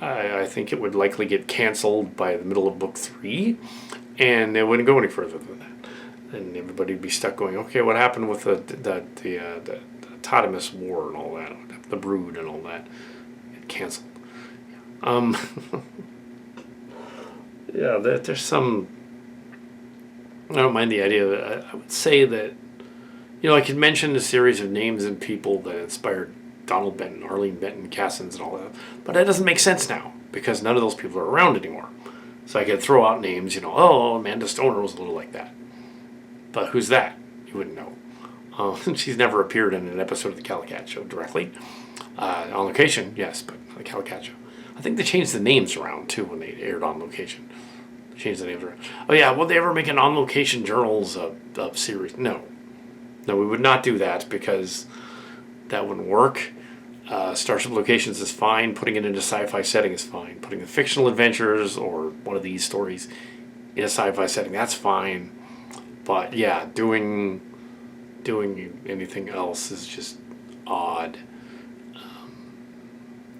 I think it would likely get canceled by the middle of book 3, and it wouldn't go any further than that. And everybody would be stuck going, okay, what happened with the Totemis War and all that, the Brood and all that? It canceled. Yeah, there's some. I don't mind the idea of it. I would say that I could mention a series of names and people that inspired Donald Benton, Arlene Benton, Cassins, and all that, but that doesn't make sense now because none of those people are around anymore. So I could throw out names, oh, Amanda Stoner was a little like that. But who's that? You wouldn't know. She's never appeared in an episode of the Calicat Show directly. On location, yes, but the Calicat Show. I think they changed the names around, too, when they aired On Location. They changed the names around. Oh, yeah, will they ever make an On Location Journals of series? No. No, we would not do that because that wouldn't work. Starship Locations is fine. Putting it into sci-fi setting is fine. Putting the fictional adventures or one of these stories in a sci-fi setting, that's fine. But, yeah, doing anything else is just odd.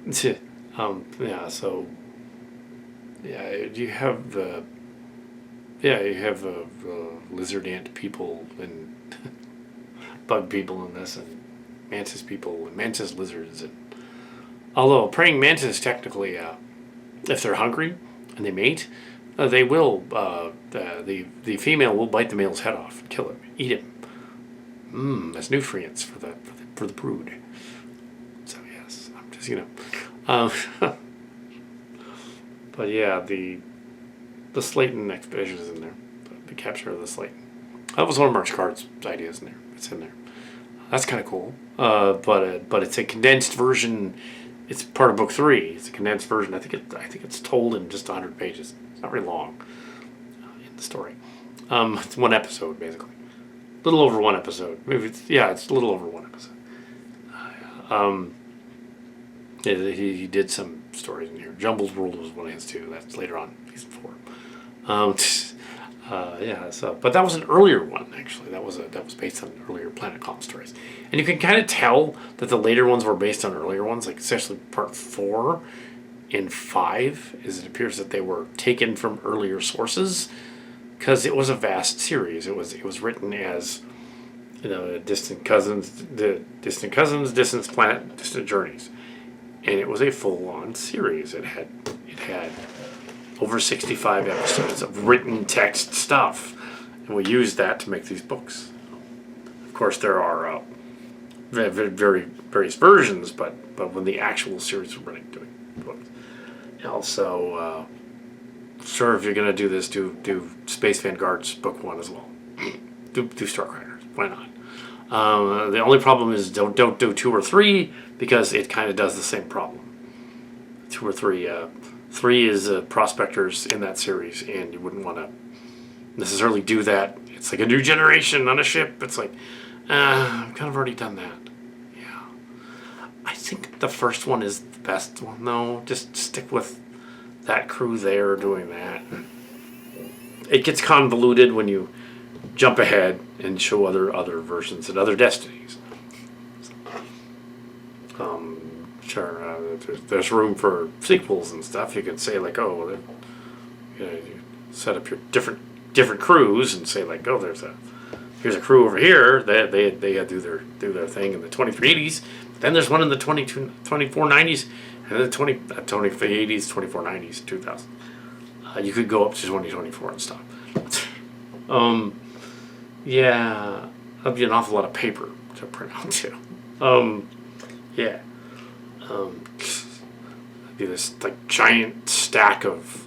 Yeah, so you have lizard ant people and bug people in this, and mantis people and mantis lizards, and although praying mantis technically, if they're hungry and they mate, they will the female will bite the male's head off and kill him, eat him. That's nutrients for the brood. So yes, I'm just but yeah, the Slayton expedition is in there. The capture of the Slayton. That was one of Mark Card's ideas in there. It's in there. That's kind of cool. But it's a condensed version. It's part of book 3. It's a condensed version. I think it's told in just 100 pages. It's not very long in the story. It's one episode basically. A little over one episode. Maybe it's a little over one episode. He did some stories in here. Jumble's World was one of his too. That's later on, season 4. But that was an earlier one actually. That was based on earlier Planet Calm stories, and you can kind of tell that the later ones were based on earlier ones, like especially part 4 and 5, as it appears that they were taken from earlier sources, because it was a vast series. It was written as distant cousins, distant planet, distant journeys, and it was a full-on series. It had over 65 episodes of written text stuff, and we used that to make these books. Of course, there are very various versions, but when the actual series was running, doing books. Also, sure, if you're gonna do this, do Space Vanguard's book 1 as well. do Starcrackers, why not? The only problem is don't do 2 or 3 because it kind of does the same problem. 2 or 3. 3 is prospectors in that series, and you wouldn't want to necessarily do that. It's like a new generation on a ship. It's like, I've kind of already done that. Yeah. I think the first one is the best one. No, just stick with that crew there doing that. It gets convoluted when you jump ahead and show other versions and other destinies. Sure, there's room for sequels and stuff. You could say like, you set up your different crews and say like, here's a crew over here. They do their thing in the 2380s. Then there's one in the 2490s and the 2080s, 2490s, 2000. You could go up to 2024 and stop. Yeah, that'd be an awful lot of paper to print out too. It'd be this like giant stack of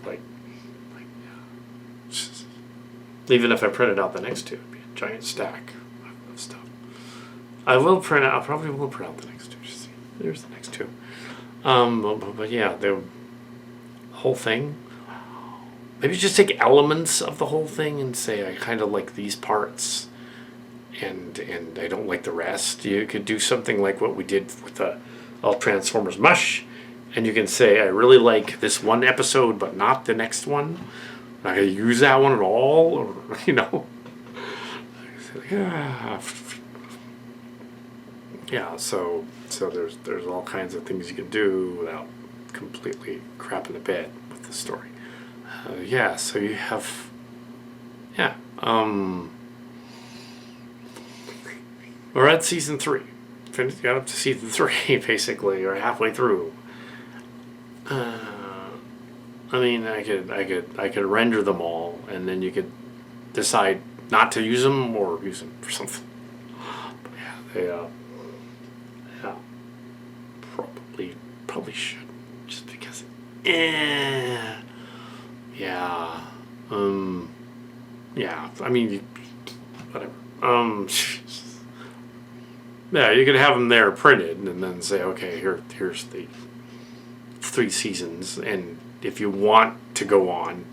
even if I printed out the next 2, it'd be a giant stack of stuff. I probably will print out the next 2. Just see. There's the next 2. But yeah, the whole thing. Maybe just take elements of the whole thing and say I kind of like these parts, and I don't like the rest. You could do something like what we did with the All Transformers Mush, and you can say I really like this one episode, but not the next one. I'm not gonna use that one at all, or Yeah. So there's all kinds of things you can do without completely crapping the bed with the story. So you have, we're at season 3. Got up to season 3 basically, or halfway through. I could render them all, and then you could decide not to use them or use them for something. Yeah, probably should, just because. Yeah. Yeah. I mean, whatever. Yeah, you could have them there printed, and then say, okay, here's the 3 seasons, and if you want to go on,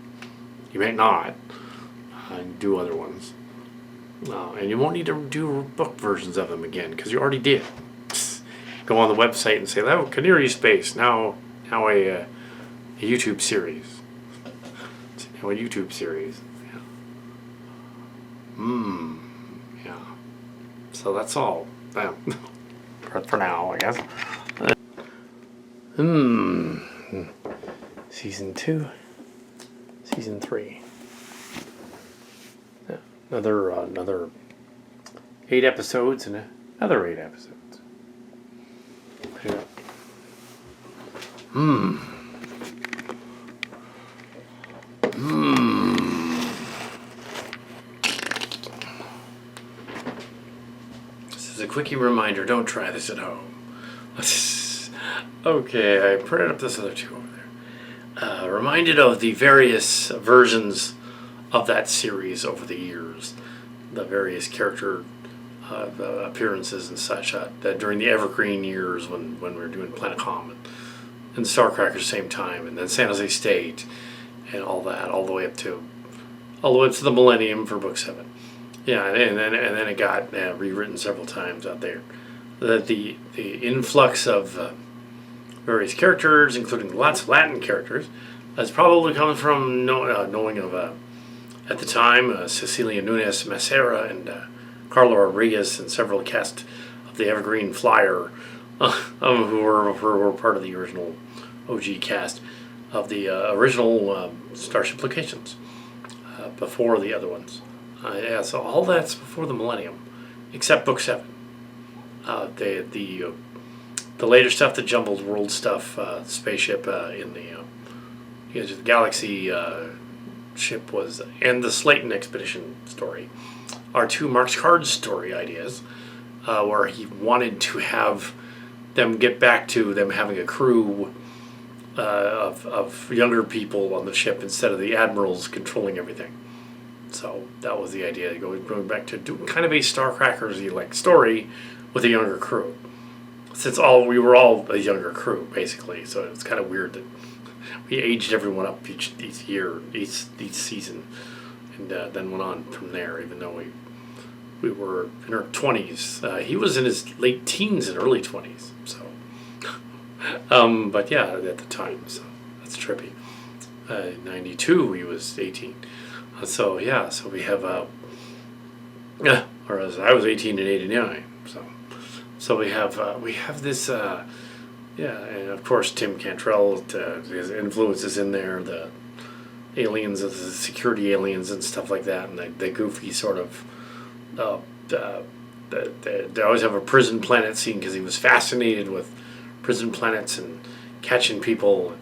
you may not, and do other ones. And you won't need to do book versions of them again, because you already did. Go on the website and say, oh, Cohnirri Space, now a YouTube series. It's now a YouTube series. Yeah. Yeah. So that's all. For now, I guess. Season 2. Season 3. Yeah. Another 8 episodes and another 8 episodes. Yeah. This is a quickie reminder, don't try this at home. Okay, I printed up this other 2 over there. Reminded of the various versions of that series over the years. The various character appearances and such that during the Evergreen years when we were doing Planet Comet and Starcracker at the same time, and then San Jose State and all that, all the way up to the Millennium for Book 7. Yeah, and then it got rewritten several times out there. The influx of various characters, including lots of Latin characters, is probably coming from knowing of at the time Cecilia Nunez Macera and Carlo Rodriguez and several cast of the Evergreen Flyer, who were part of the original OG cast of the original Starship locations before the other ones. So all that's before the Millennium, except Book 7. The later stuff, the Jumbled World stuff, spaceship in the Galaxy ship was, and the Slayton Expedition story, are 2 Mark's Cards story ideas, where he wanted to have them get back to them having a crew of younger people on the ship instead of the admirals controlling everything. So that was the idea, going back to doing kind of a Starcrackers-y like story with a younger crew. Since we were all a younger crew, basically, so it's kind of weird that we aged everyone up each year, each season, and then went on from there, even though we were in our 20s. He was in his late teens and early 20s, so. But yeah, at the time, so that's trippy. 92, he was 18. So yeah, so we have, whereas I was 18 in 89, so we have this, and of course Tim Cantrell, his influences in there, the aliens, the security aliens and stuff like that, and the goofy sort of, they always have a prison planet scene because he was fascinated with prison planets and catching people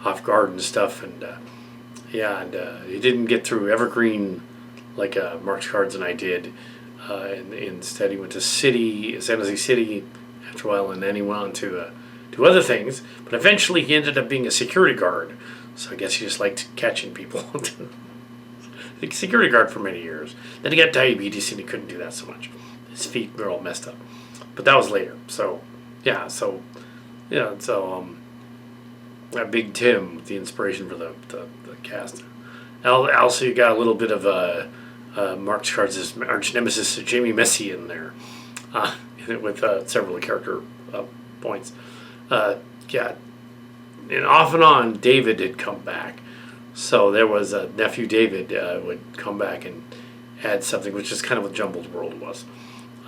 off guard and stuff, and he didn't get through Evergreen like Mark's Cards and I did. And instead, he went to San Jose City after a while, and then he went on to do other things. But eventually, he ended up being a security guard. So I guess he just liked catching people. Security guard for many years. Then he got diabetes, and he couldn't do that so much. His feet were all messed up. But that was later. So Big Tim, the inspiration for the cast. Also, you got a little bit of Mark's Cards' arch nemesis Jamie Messi in there, with several character points. And off and on, David had come back, so there was a nephew David would come back and add something, which is kind of what Jumbled World was.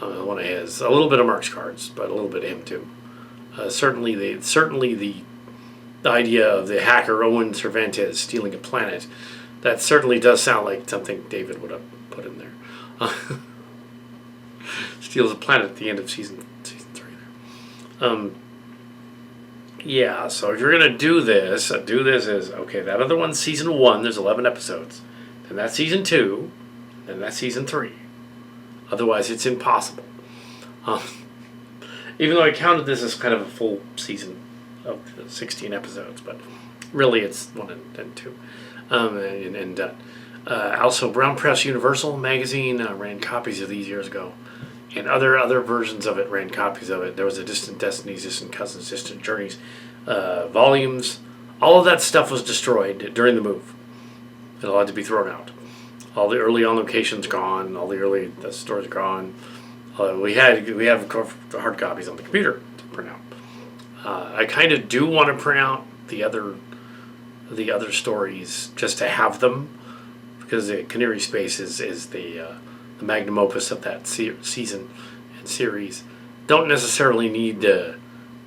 One of his, a little bit of Mark's Cards, but a little bit of him too. Certainly the idea of the hacker Owen Cervantes stealing a planet. That certainly does sound like something David would have put in there. Steals a planet at the end of season 3 there. So if you're going to do this as, okay, that other one's season 1, there's 11 episodes. Then that's season 2, then that's season 3. Otherwise, it's impossible. Um, even though I counted this as kind of a full season of 16 episodes, but really it's 1 and 2. Also, Brown Press Universal magazine ran copies of these years ago, and other versions of it ran copies of it. There was a Distant Destinies, Distant Cousins, Distant Journeys volumes. All of that stuff was destroyed during the move. It all had to be thrown out. All the early on locations gone. All the early stories gone. We have hard copies on the computer to print out. I kind of do want to print out the other stories just to have them, because the Cohnirri Space is the magnum opus of that season and series. Don't necessarily need to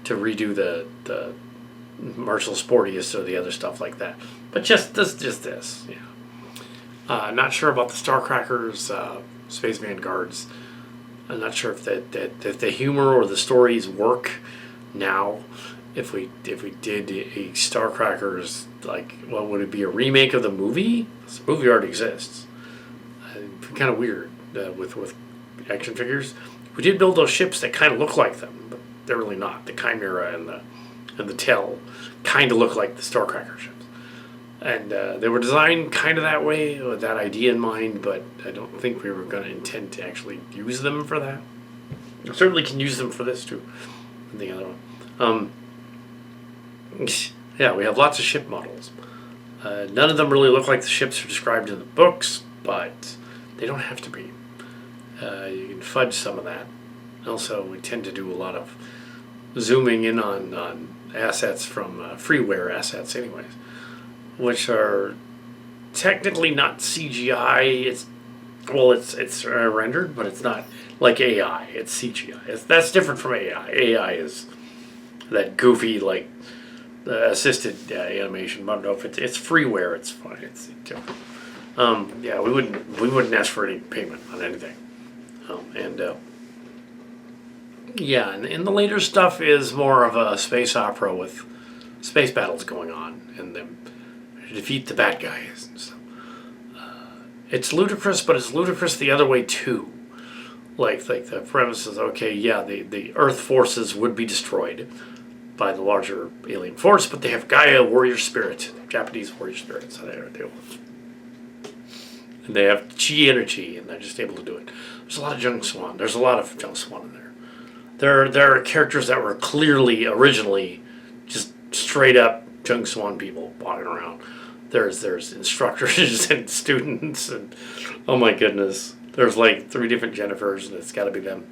redo the Marshall Sportius or the other stuff like that, but just this. Yeah. Not sure about the Starcrackers, Space Vanguards. I'm not sure if the humor or the stories work now. If we did a Starcrackers, like, what would it be, a remake of the movie? The movie already exists. Kind of weird with action figures. We did build those ships that kind of look like them, but they're really not. The Chimera and the Tell kind of look like the Starcracker ships. And they were designed kind of that way, with that idea in mind, but I don't think we were going to intend to actually use them for that. We certainly can use them for this too. And the other one. Yeah, we have lots of ship models. None of them really look like the ships are described in the books, but they don't have to be. You can fudge some of that. Also, we tend to do a lot of zooming in on assets from freeware assets anyways, which are technically not CGI. It's rendered, but it's not like AI. It's CGI. That's different from AI. AI is that goofy, like, assisted animation. I don't know if it's freeware. It's fine. It's different. Yeah, we wouldn't ask for any payment on anything. Yeah, and the later stuff is more of a space opera with space battles going on and them defeat the bad guys and stuff. It's ludicrous, but it's ludicrous the other way too. Like the premise is, okay, yeah, the Earth forces would be destroyed by the larger alien force, but they have Gaia warrior spirit, Japanese warrior spirit, so they have chi energy, and they're just able to do it. There's a lot of Jung Swan. There's a lot of Jung Swan in there. There are characters that were clearly originally just straight up Jung Swan people walking around. There's instructors and students, and oh my goodness, there's like 3 different Jennifers, and it's got to be them.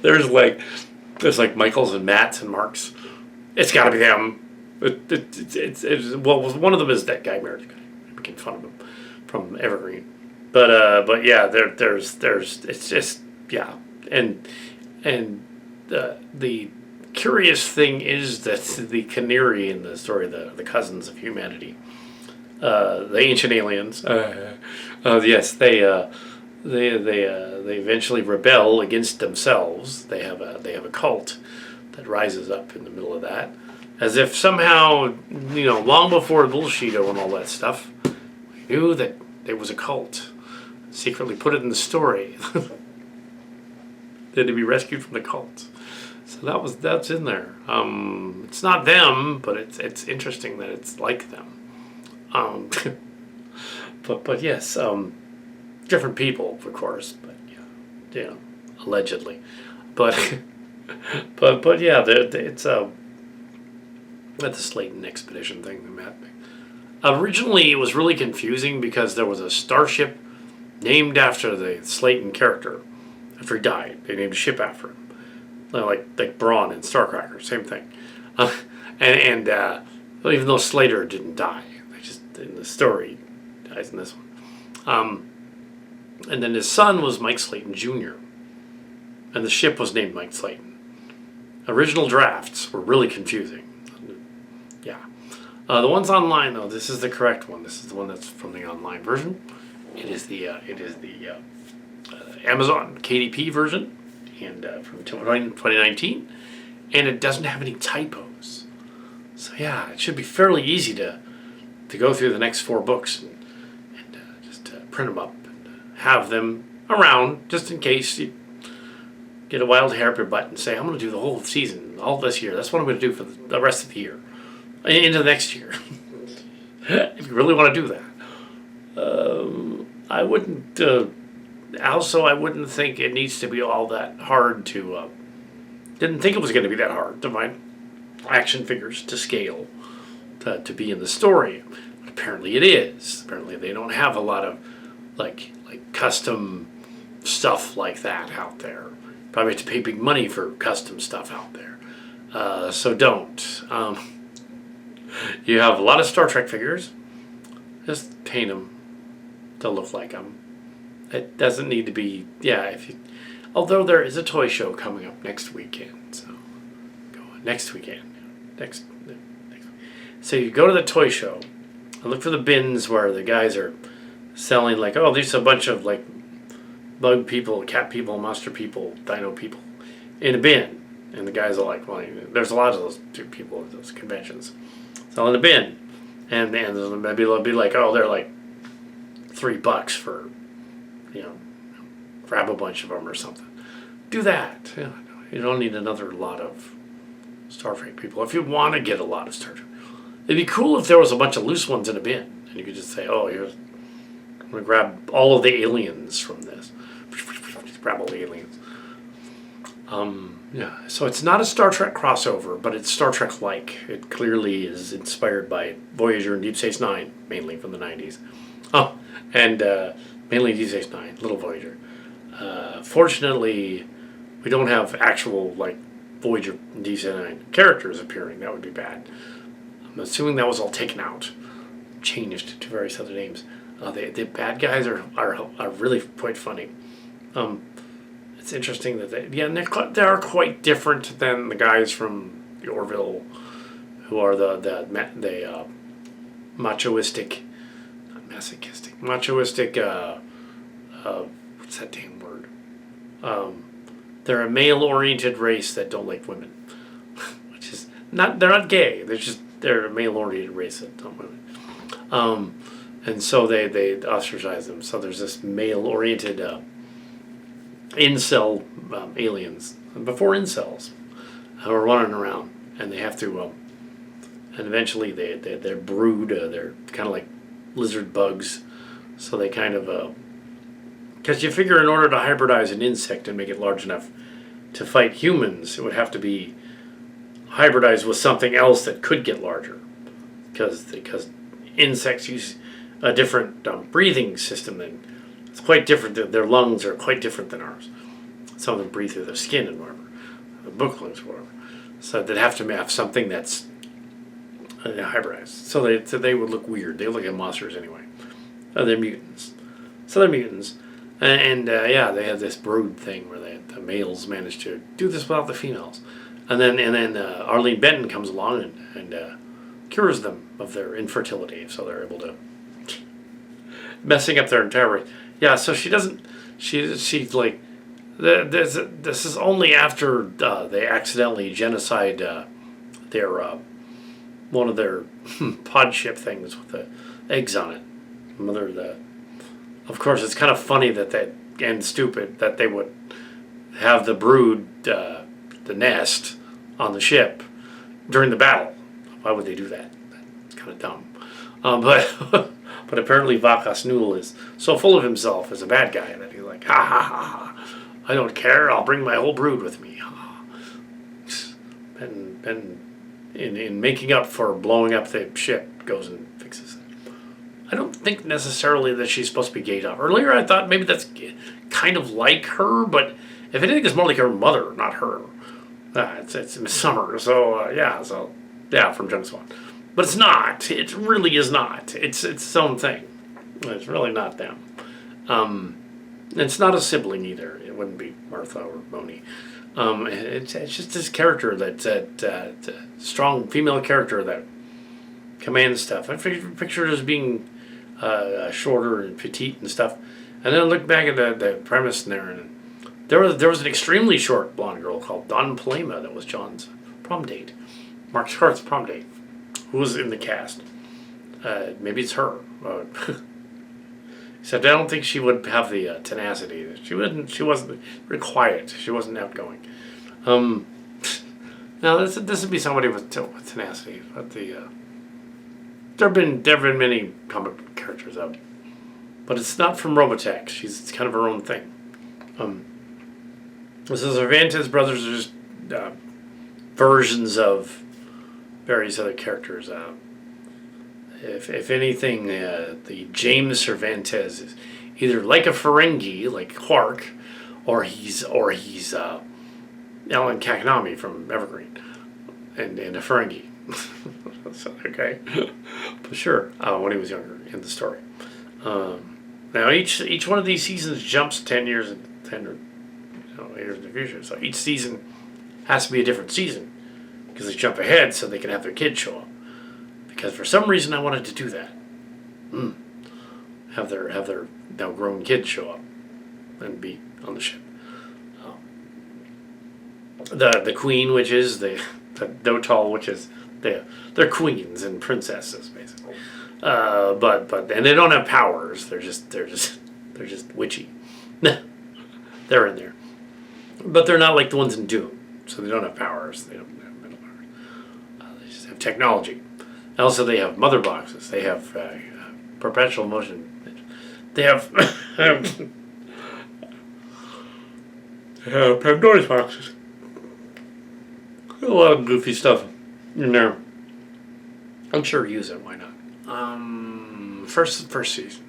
There's like Michaels and Matts and Marks. It's got to be them. Well, one of them is that guy, Meredith guy. I making fun of him from Evergreen, but yeah, there's it's just, yeah, and the curious thing is that the Cohnirri in the story, the cousins of humanity, the ancient aliens, yes, they eventually rebel against themselves. They have a cult that rises up in the middle of that, as if somehow, long before Bullshido and all that stuff, we knew that there was a cult. Secretly put it in the story. Then to be rescued from the cult. So that's in there. It's not them, but it's interesting that it's like them. But yes, different people, of course. But yeah, allegedly. But yeah, it's at the Slayton expedition thing. Originally, it was really confusing because there was a starship named after the Slayton character. After he died, they named a ship after him. Like Braun and Starcracker, same thing. And even though Slater didn't die, they just, in the story, dies in this one. And then his son was Mike Slayton Jr. And the ship was named Mike Slayton. Original drafts were really confusing. Yeah. The ones online, though, this is the correct one. This is the one that's from the online version. It is the Amazon KDP version, and from 2019, and it doesn't have any typos. So yeah, it should be fairly easy to go through the next 4 books and just print them up and have them around just in case you get a wild hair up your butt and say, I'm going to do the whole season, all this year. That's what I'm going to do for the rest of the year, into the next year. If you really want to do that. I wouldn't, also I wouldn't think it needs to be all that hard to, didn't think it was going to be that hard to find action figures to scale to be in the story. But apparently it is. Apparently they don't have a lot of like custom stuff like that out there. Probably have to pay big money for custom stuff out there. So don't. You have a lot of Star Trek figures. Just paint them to look like them. It doesn't need to be, although there is a toy show coming up next weekend. So go on, next weekend. Next week. So you go to the toy show and look for the bins where the guys are selling like, oh, there's a bunch of like bug people, cat people, monster people, dino people in a bin. And the guys are like, well, there's a lot of those people at those conventions. Selling a bin. And maybe they'll be like, oh, they're like $3 for, grab a bunch of them or something. Do that. You don't need another lot of Star Trek people. If you want to get a lot of Star Trek, it'd be cool if there was a bunch of loose ones in a bin. And you could just say, oh, I'm going to grab all of the aliens from this. Just grab all the aliens. So it's not a Star Trek crossover, but it's Star Trek-like. It clearly is inspired by Voyager and Deep Space Nine, mainly from the 90s. Oh, and mainly Deep Space Nine, little Voyager. Fortunately, we don't have actual, like, Voyager and Deep Space Nine characters appearing. That would be bad. I'm assuming that was all taken out, changed to various other names. The bad guys are really quite funny. It's interesting that they are quite different than the guys from the Orville, who are the machoistic, not masochistic, machoistic. What's that damn word? They're a male-oriented race that don't like women, which is not. They're not gay. They're a male-oriented race that don't women. And so they ostracize them. So there's this male-oriented. Incel aliens before incels who are running around, and they have to and eventually they're brood, they're kind of like lizard bugs, so they kind of because you figure in order to hybridize an insect and make it large enough to fight humans, it would have to be hybridized with something else that could get larger, because insects use a different breathing system than. It's quite different. Their lungs are quite different than ours. Some of them breathe through their skin and whatever, the book lungs or whatever. So they'd have to have something that's hybridized. So they would look weird. They look like monsters anyway. They're mutants. So they're mutants, and they have this brood thing where the males manage to do this without the females, and then Arlene Benton comes along and cures them of their infertility, so they're able to messing up their entire race. Yeah, so she doesn't. She's like, this is only after they accidentally genocide their one of their pod ship things with the eggs on it. Of course, it's kind of funny and stupid that they would have the brood, the nest, on the ship during the battle. Why would they do that? It's kind of dumb. But apparently Vakas Nul is so full of himself as a bad guy that he's like, ha ha ha ha, I don't care, I'll bring my whole brood with me. And in making up for blowing up the ship, goes and fixes it. I don't think necessarily that she's supposed to be gayed up. Earlier I thought maybe that's kind of like her, but if anything, it's more like her mother, not her. It's Miss Summer, from Jung Swan. But it's not. It really is not. It's its own thing. It's really not them. It's not a sibling either. It wouldn't be Martha or Moni. It's just this character that's a strong female character that commands stuff. I picture it as being shorter and petite and stuff. And then I look back at the premise in there, and there was an extremely short blonde girl called Don Palema that was John's prom date, Mark Scart's prom date. Who was in the cast? Maybe it's her. He said, I don't think she would have the tenacity. She wasn't very quiet. She wasn't outgoing. Now this would be somebody with tenacity, but there have been many comic book characters out, but it's not from Robotech. It's kind of her own thing. This is Cervantes brothers are just versions of various other characters. If anything, the James Cervantes is either like a Ferengi, like Quark, or he's Alan Kakanami from Evergreen, and a Ferengi. Okay, but sure, when he was younger in the story. Now each one of these seasons jumps 10 years in the future. So each season has to be a different season because they jump ahead so they can have their kids show up. Because for some reason I wanted to do that. Have their now grown kids show up and be on the ship. The queen witches, the Dotal witches, they're queens and princesses basically. But and they don't have powers. They're just witchy. They're in there, but they're not like the ones in Doom. So they don't have powers. They don't have mental powers. They just have technology. Also, they have mother boxes. They have perpetual motion. They have Pandora's boxes. A lot of goofy stuff in there. I'm sure use it. Why not? First season.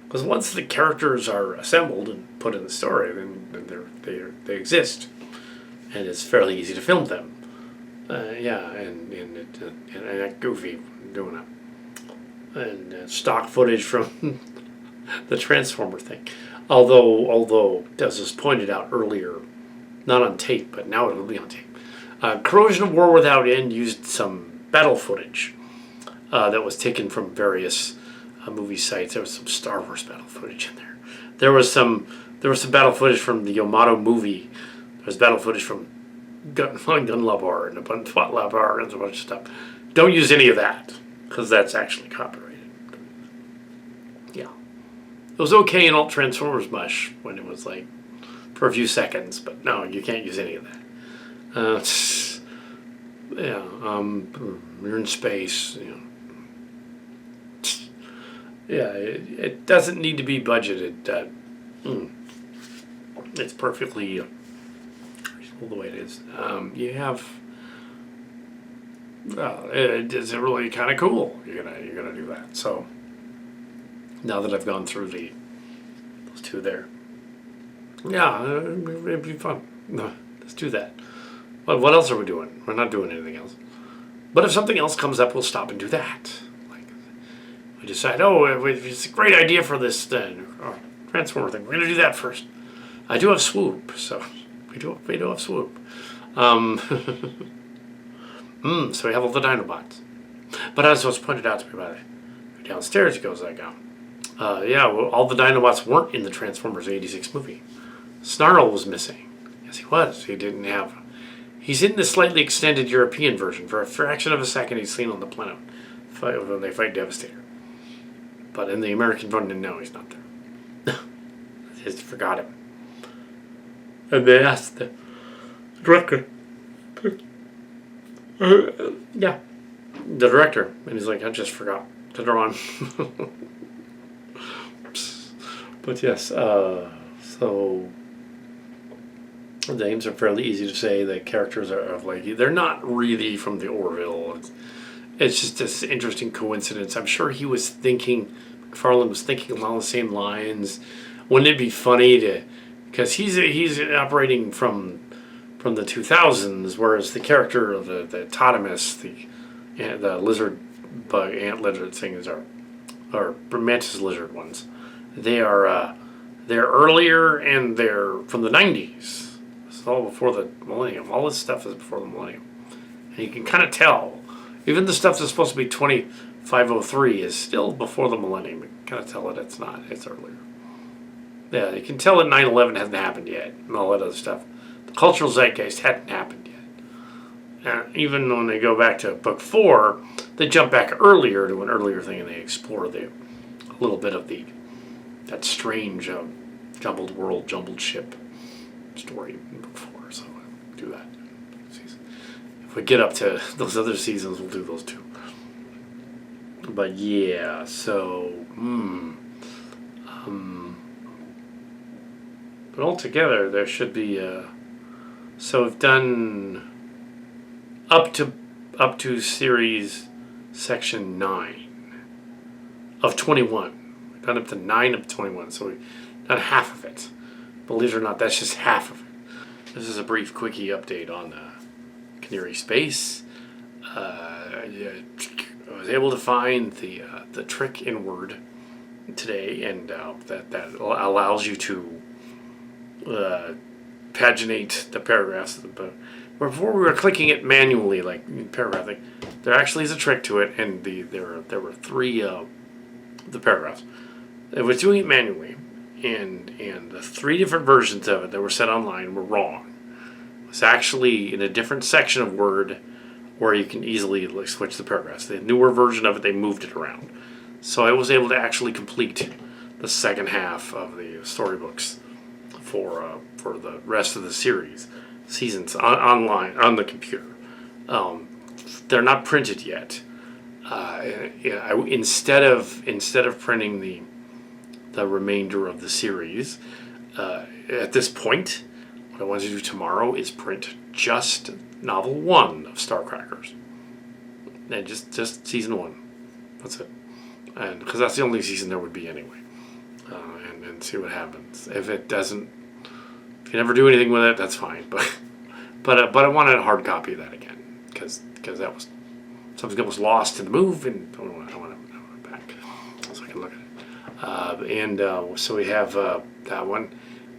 Because once the characters are assembled and put in the story, then they exist, and it's fairly easy to film them. And goofy doing it, and stock footage from the Transformer thing. Although as was pointed out earlier, not on tape, but now it will be on tape. Corrosion of War Without End used some battle footage that was taken from various movie sites. There was some Star Wars battle footage in there. There was some battle footage from the Yamato movie. There was battle footage from Gun Labar and a bunch of Labar and a bunch of stuff. Don't use any of that because that's actually copyrighted. Yeah, it was okay in Alt Transformers Mush when it was like for a few seconds, but no, you can't use any of that. You're in space. Yeah, it doesn't need to be budgeted. It's perfectly reasonable the way it is. You have. It's really kind of cool. You're gonna do that. So now that I've gone through those two there, yeah, it'd be fun. No, let's do that. But what else are we doing? We're not doing anything else. But if something else comes up, we'll stop and do that. We decide, it's a great idea for this Transformer thing. We're going to do that first. I do have Swoop, so we do have Swoop. So we have all the Dinobots. But as was pointed out to me by the downstairs, it goes like, all the Dinobots weren't in the Transformers 86 movie. Snarl was missing. Yes, he was. He's in the slightly extended European version. For a fraction of a second, he's seen on the planet when they fight Devastator. But in the American version, no, he's not there. They just forgot him. And they asked the director. The director. And he's like, I just forgot to draw him. But yes, so the names are fairly easy to say. The characters are they're not really from the Orville. It's just this interesting coincidence. I'm sure McFarlane was thinking along the same lines. Wouldn't it be funny because he's operating from the 2000s, whereas the character of the Totemus, the lizard bug ant lizard things or mantis lizard ones, they're earlier and they're from the 90s. It's all before the millennium. All this stuff is before the millennium, and you can kind of tell. Even the stuff that's supposed to be 2503 is still before the millennium. You can kind of tell it's not. It's earlier. Yeah, you can tell that 9/11 hasn't happened yet and all that other stuff. The cultural zeitgeist hadn't happened yet. Even when they go back to book 4, they jump back earlier to an earlier thing and they explore a little bit of that strange jumbled world, jumbled ship story in book 4. So I'll do that. If we get up to those other seasons, we'll do those too. But yeah, so but altogether there should be so we've done up to series section 9 of 21. We've done up to 9 of 21, so we've done half of it. Believe it or not, that's just half of it. This is a brief quickie update on Cohnirri Space. I was able to find the trick in Word today, and that allows you to paginate the paragraphs. But before we were clicking it manually, like paragraph, there actually is a trick to it, and there were 3 the paragraphs. It was doing it manually, and the 3 different versions of it that were set online were wrong. It was actually in a different section of Word where you can easily switch the paragraphs. The newer version of it, they moved it around. So I was able to actually complete the second half of the storybooks for the rest of the seasons online on the computer. They're not printed yet. Instead of printing the remainder of the series, at this point, what I want to do tomorrow is print just novel 1 of Starcrackers, and just season 1. That's it, and because that's the only season there would be anyway, and see what happens. If you never do anything with it, that's fine. But I wanted a hard copy of that again because that was something that was lost in the move, and I want it back so I can look at it. So we have that one.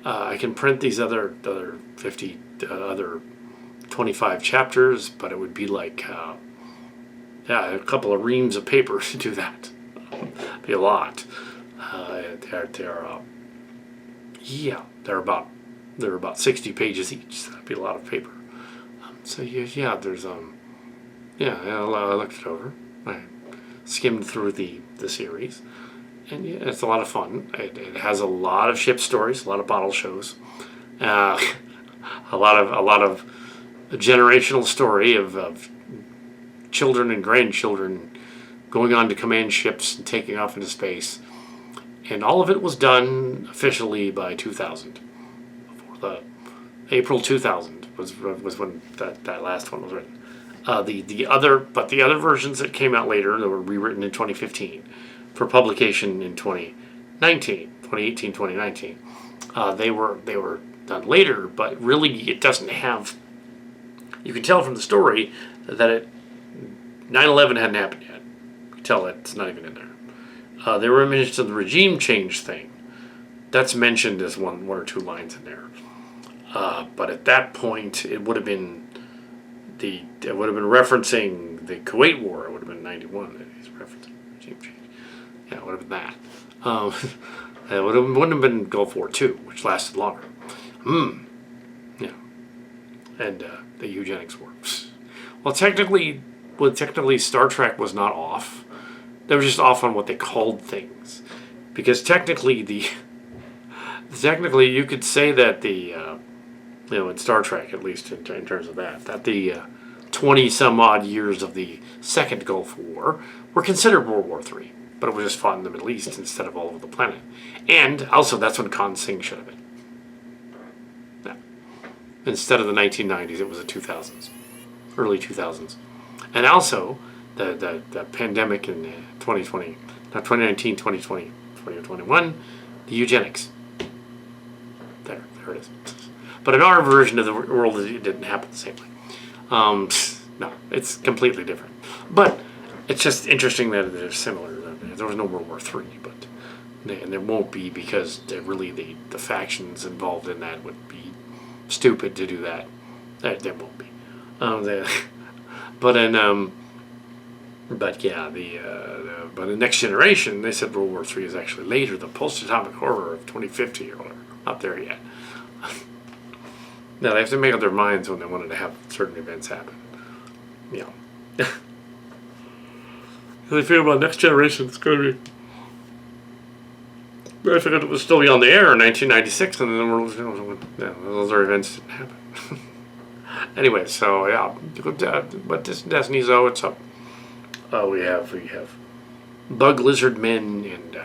I can print these other 50 other 25 chapters, but it would be like a couple of reams of paper to do that. It'd be a lot. They're about 60 pages each. So that'd be a lot of paper. There's I looked it over. I skimmed through the series, and yeah, it's a lot of fun. It has a lot of ship stories, a lot of bottle shows, a lot of a generational story of children and grandchildren going on to command ships and taking off into space. And all of it was done officially by 2000. April 2000 was when that last one was written. The other versions that came out later, that were rewritten in 2015 for publication in 2019. They were done later, but really it doesn't have. You can tell from the story that 9/11 hadn't happened yet. You can tell it's not even in there. There were mentions of the regime change thing. That's mentioned as one or 2 lines in there. But at that point, it would have been referencing the Kuwait War. It would have been 91 that he's referencing regime change. Yeah, it would have been that. It wouldn't have been Gulf War II, which lasted longer. Yeah, and the eugenics war. Well, technically, Star Trek was not off. They were just off on what they called things, because technically you could say that in Star Trek, at least in terms of that the 20 some odd years of the second Gulf War were considered World War III, but it was just fought in the Middle East instead of all over the planet. And also, that's when Khan Singh should have been. Yeah. Instead of the 1990s, it was the 2000s, early 2000s. And also, the pandemic in 2020, not 2019, 2020, 2021, the eugenics. There it is. But in our version of the world, it didn't happen the same way. No, it's completely different. But it's just interesting that they're similar. There was no World War III, and there won't be, because the factions involved in that would be stupid to do that. There won't be. But in Next Generation, they said World War III is actually later, the post-atomic horror of 2050 or whatever. Not there yet. Now, they have to make up their minds when they wanted to have certain events happen. Yeah. How do you feel about Next Generation? It's going to be I figured it was still on the air in 1996, and then the world, those are events didn't happen. Anyway, so yeah, but this Destiny's it's up. We have bug lizard men and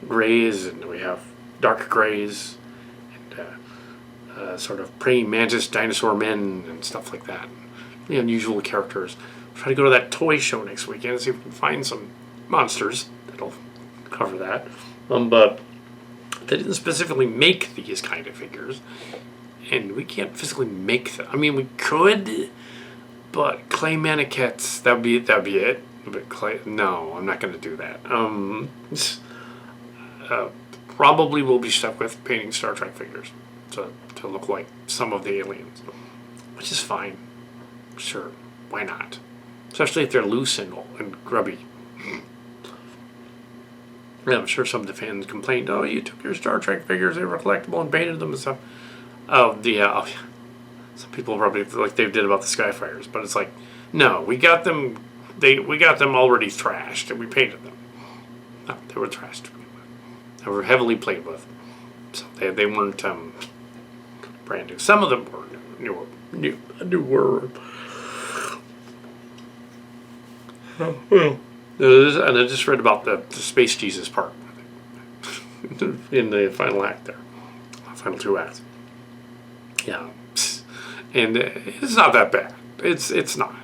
grays, and we have dark grays, and sort of praying mantis dinosaur men and stuff like that. The unusual characters. Try to go to that toy show next weekend and see if we can find some monsters that'll cover that. But they didn't specifically make these kind of figures, and we can't physically make them. I mean, we could, but clay mannequins, that'd be it. But clay, no, I'm not going to do that. Probably we'll be stuck with painting Star Trek figures to look like some of the aliens, which is fine. Sure, why not? Especially if they're loose and grubby. Yeah, I'm sure some of the fans complained, "Oh, you took your Star Trek figures; they were collectible and painted them and stuff." Yeah. Some people probably like they did about the Skyfires, but it's like, no, we got them. We got them already thrashed, and we painted them. No, they were thrashed. They were heavily played with, so they weren't brand new. Some of them were newer. Oh, well. And I just read about the Space Jesus part in the final act there, final 2 acts. Yeah, and it's not that bad. It's not.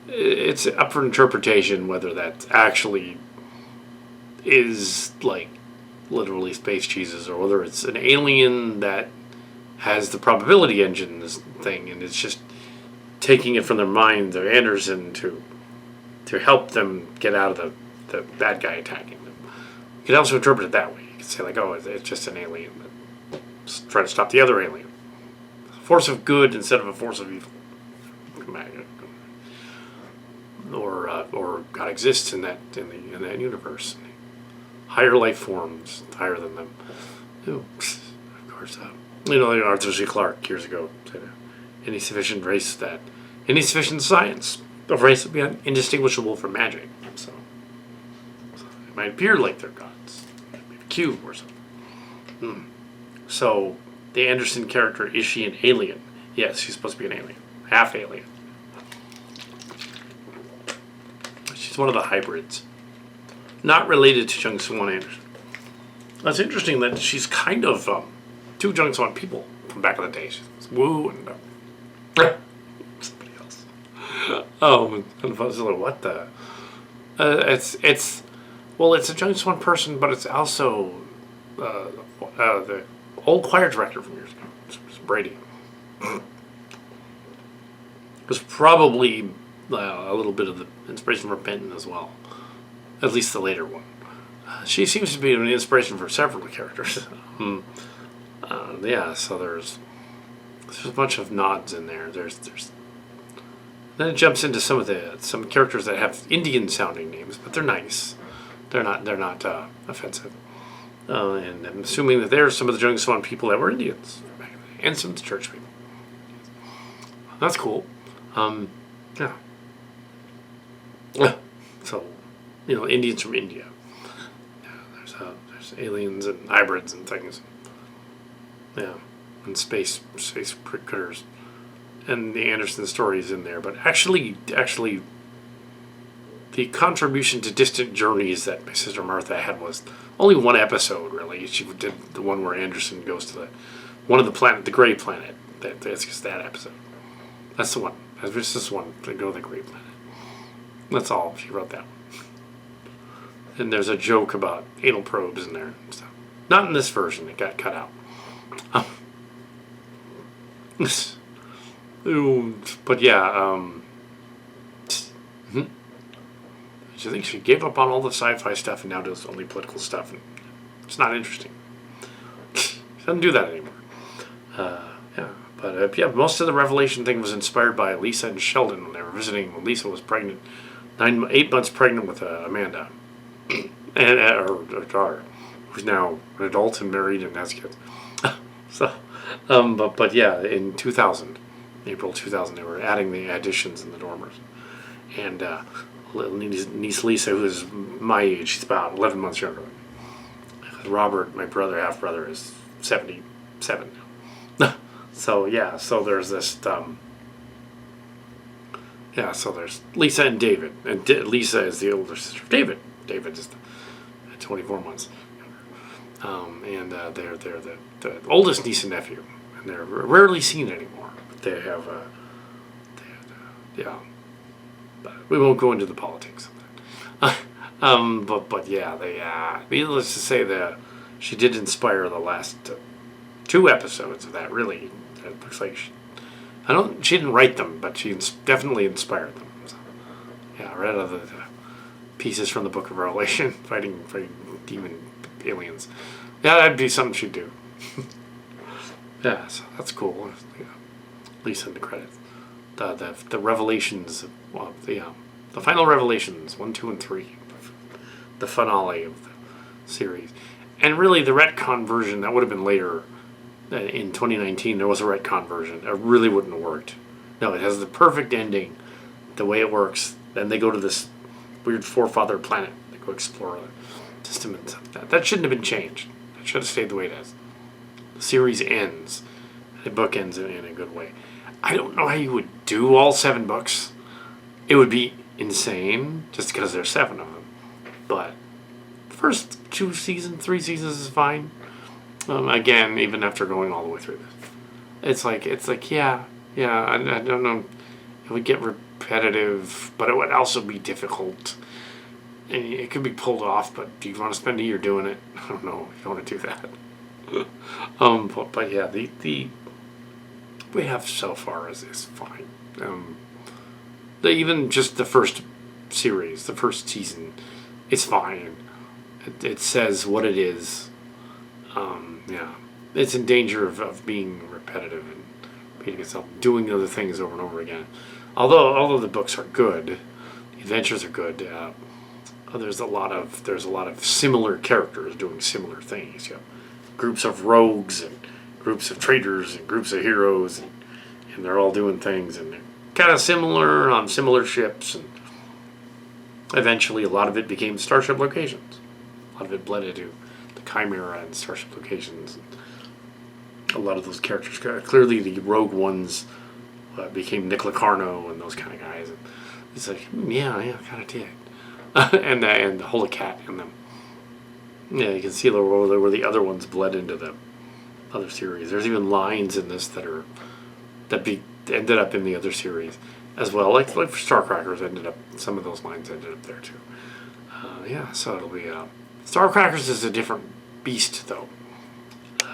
It's up for interpretation whether that actually is like literally Space Jesus or whether it's an alien that has the probability engine thing and it's just taking it from their mind of Anderson to help them get out of the bad guy attacking them. You can also interpret it that way. You can say like, oh, it's just an alien that's trying to stop the other alien. A force of good instead of a force of evil. Or God exists in that universe. Higher life forms, higher than them. Of course, Arthur C. Clarke years ago said, any sufficient science of race would be indistinguishable from magic. So it might appear like they're gods. Maybe a cube or something. So the Anderson character, is she an alien? Yes, she's supposed to be an alien. Half alien. She's one of the hybrids. Not related to Jung Swan Anderson. That's interesting that she's kind of two Jung Swan people from back in the day. She's Wu and somebody else. Oh, what the? It's a Jung Swan person, but it's also the old choir director from years ago. It's Brady. It was probably a little bit of the inspiration for Benton as well. At least the later one. She seems to be an inspiration for several characters. So there's a bunch of nods in there. Then it jumps into some characters that have Indian sounding names, but they're nice. They're not offensive. And I'm assuming that there's some of the Jung Swan people that were Indians back in the day, and some of the church people. That's cool. Yeah. So, Indians from India. Yeah, there's aliens and hybrids and things. Yeah, and space critters, and the Anderson story is in there. But actually, the contribution to Distant Journeys that my sister Martha had was only one episode. Really, she did the one where Anderson goes to the gray planet. That's just that episode. That's the one. That's just this one. They go to the gray planet. That's all. She wrote that one. And there's a joke about anal probes in there and stuff. Not in this version. It got cut out. But yeah, I think she gave up on all the sci-fi stuff and now does only political stuff. And it's not interesting. She doesn't do that anymore. But most of the Revelation thing was inspired by Lisa and Sheldon when they were visiting when Lisa was pregnant, 8 months pregnant with Amanda, and her daughter, who's now an adult and married and has kids. So, but yeah, in 2000, April 2000, they were adding the additions in the dormers, and little niece Lisa, who's my age. She's about 11 months younger. Robert, my brother, half brother, is 77 now. So yeah, so there's this. So there's Lisa and David, and Lisa is the older sister of David. David is 24 months younger, and they're the oldest niece and nephew, and they're rarely seen anymore. But they have, but we won't go into the politics of that. But yeah, needless to say that she did inspire the last 2 episodes of that. Really, it looks like she didn't write them, but she definitely inspired them. So, yeah, I read other pieces from the Book of Revelation, fighting demon aliens. Yeah, that'd be something she'd do. Yeah, so that's cool. Yeah. Lisa in the credits. The revelations, the final revelations, 1, 2, and 3, the finale of the series, and really the retcon version that would have been later. In 2019, there was a retcon version. It really wouldn't have worked. No, it has the perfect ending, the way it works. Then they go to this weird forefather planet. They go explore the system and stuff. That shouldn't have been changed. That should have stayed the way it is. The series ends. The book ends in a good way. I don't know how you would do all 7 books. It would be insane, just because there's 7 of them. But first 2 seasons, 3 seasons is fine. Again, even after going all the way through this, it's like yeah. I don't know. It would get repetitive, but it would also be difficult. And it could be pulled off, but do you want to spend a year doing it? I don't know if you want to do that. But yeah, the we have so far is fine. Even just the first series, the first season, it's fine. It says what it is. It's in danger of being repetitive and repeating itself, doing other things over and over again. Although the books are good, the adventures are good. There's a lot of similar characters doing similar things. You know, groups of rogues and groups of traitors and groups of heroes, and they're all doing things, and they're kind of similar on similar ships. And eventually, a lot of it became Starship locations. A lot of it bled into Chimera and Starship locations. A lot of those characters, clearly the rogue ones, became Nick Locarno and those kind of guys. And it's like, yeah, kind of did. and the Holy Cat in them. Yeah, you can see where the other ones bled into the other series. There's even lines in this that ended up in the other series as well. Like for Starcrackers, some of those lines ended up there too. So it'll be. Starcrackers is a different beast, though.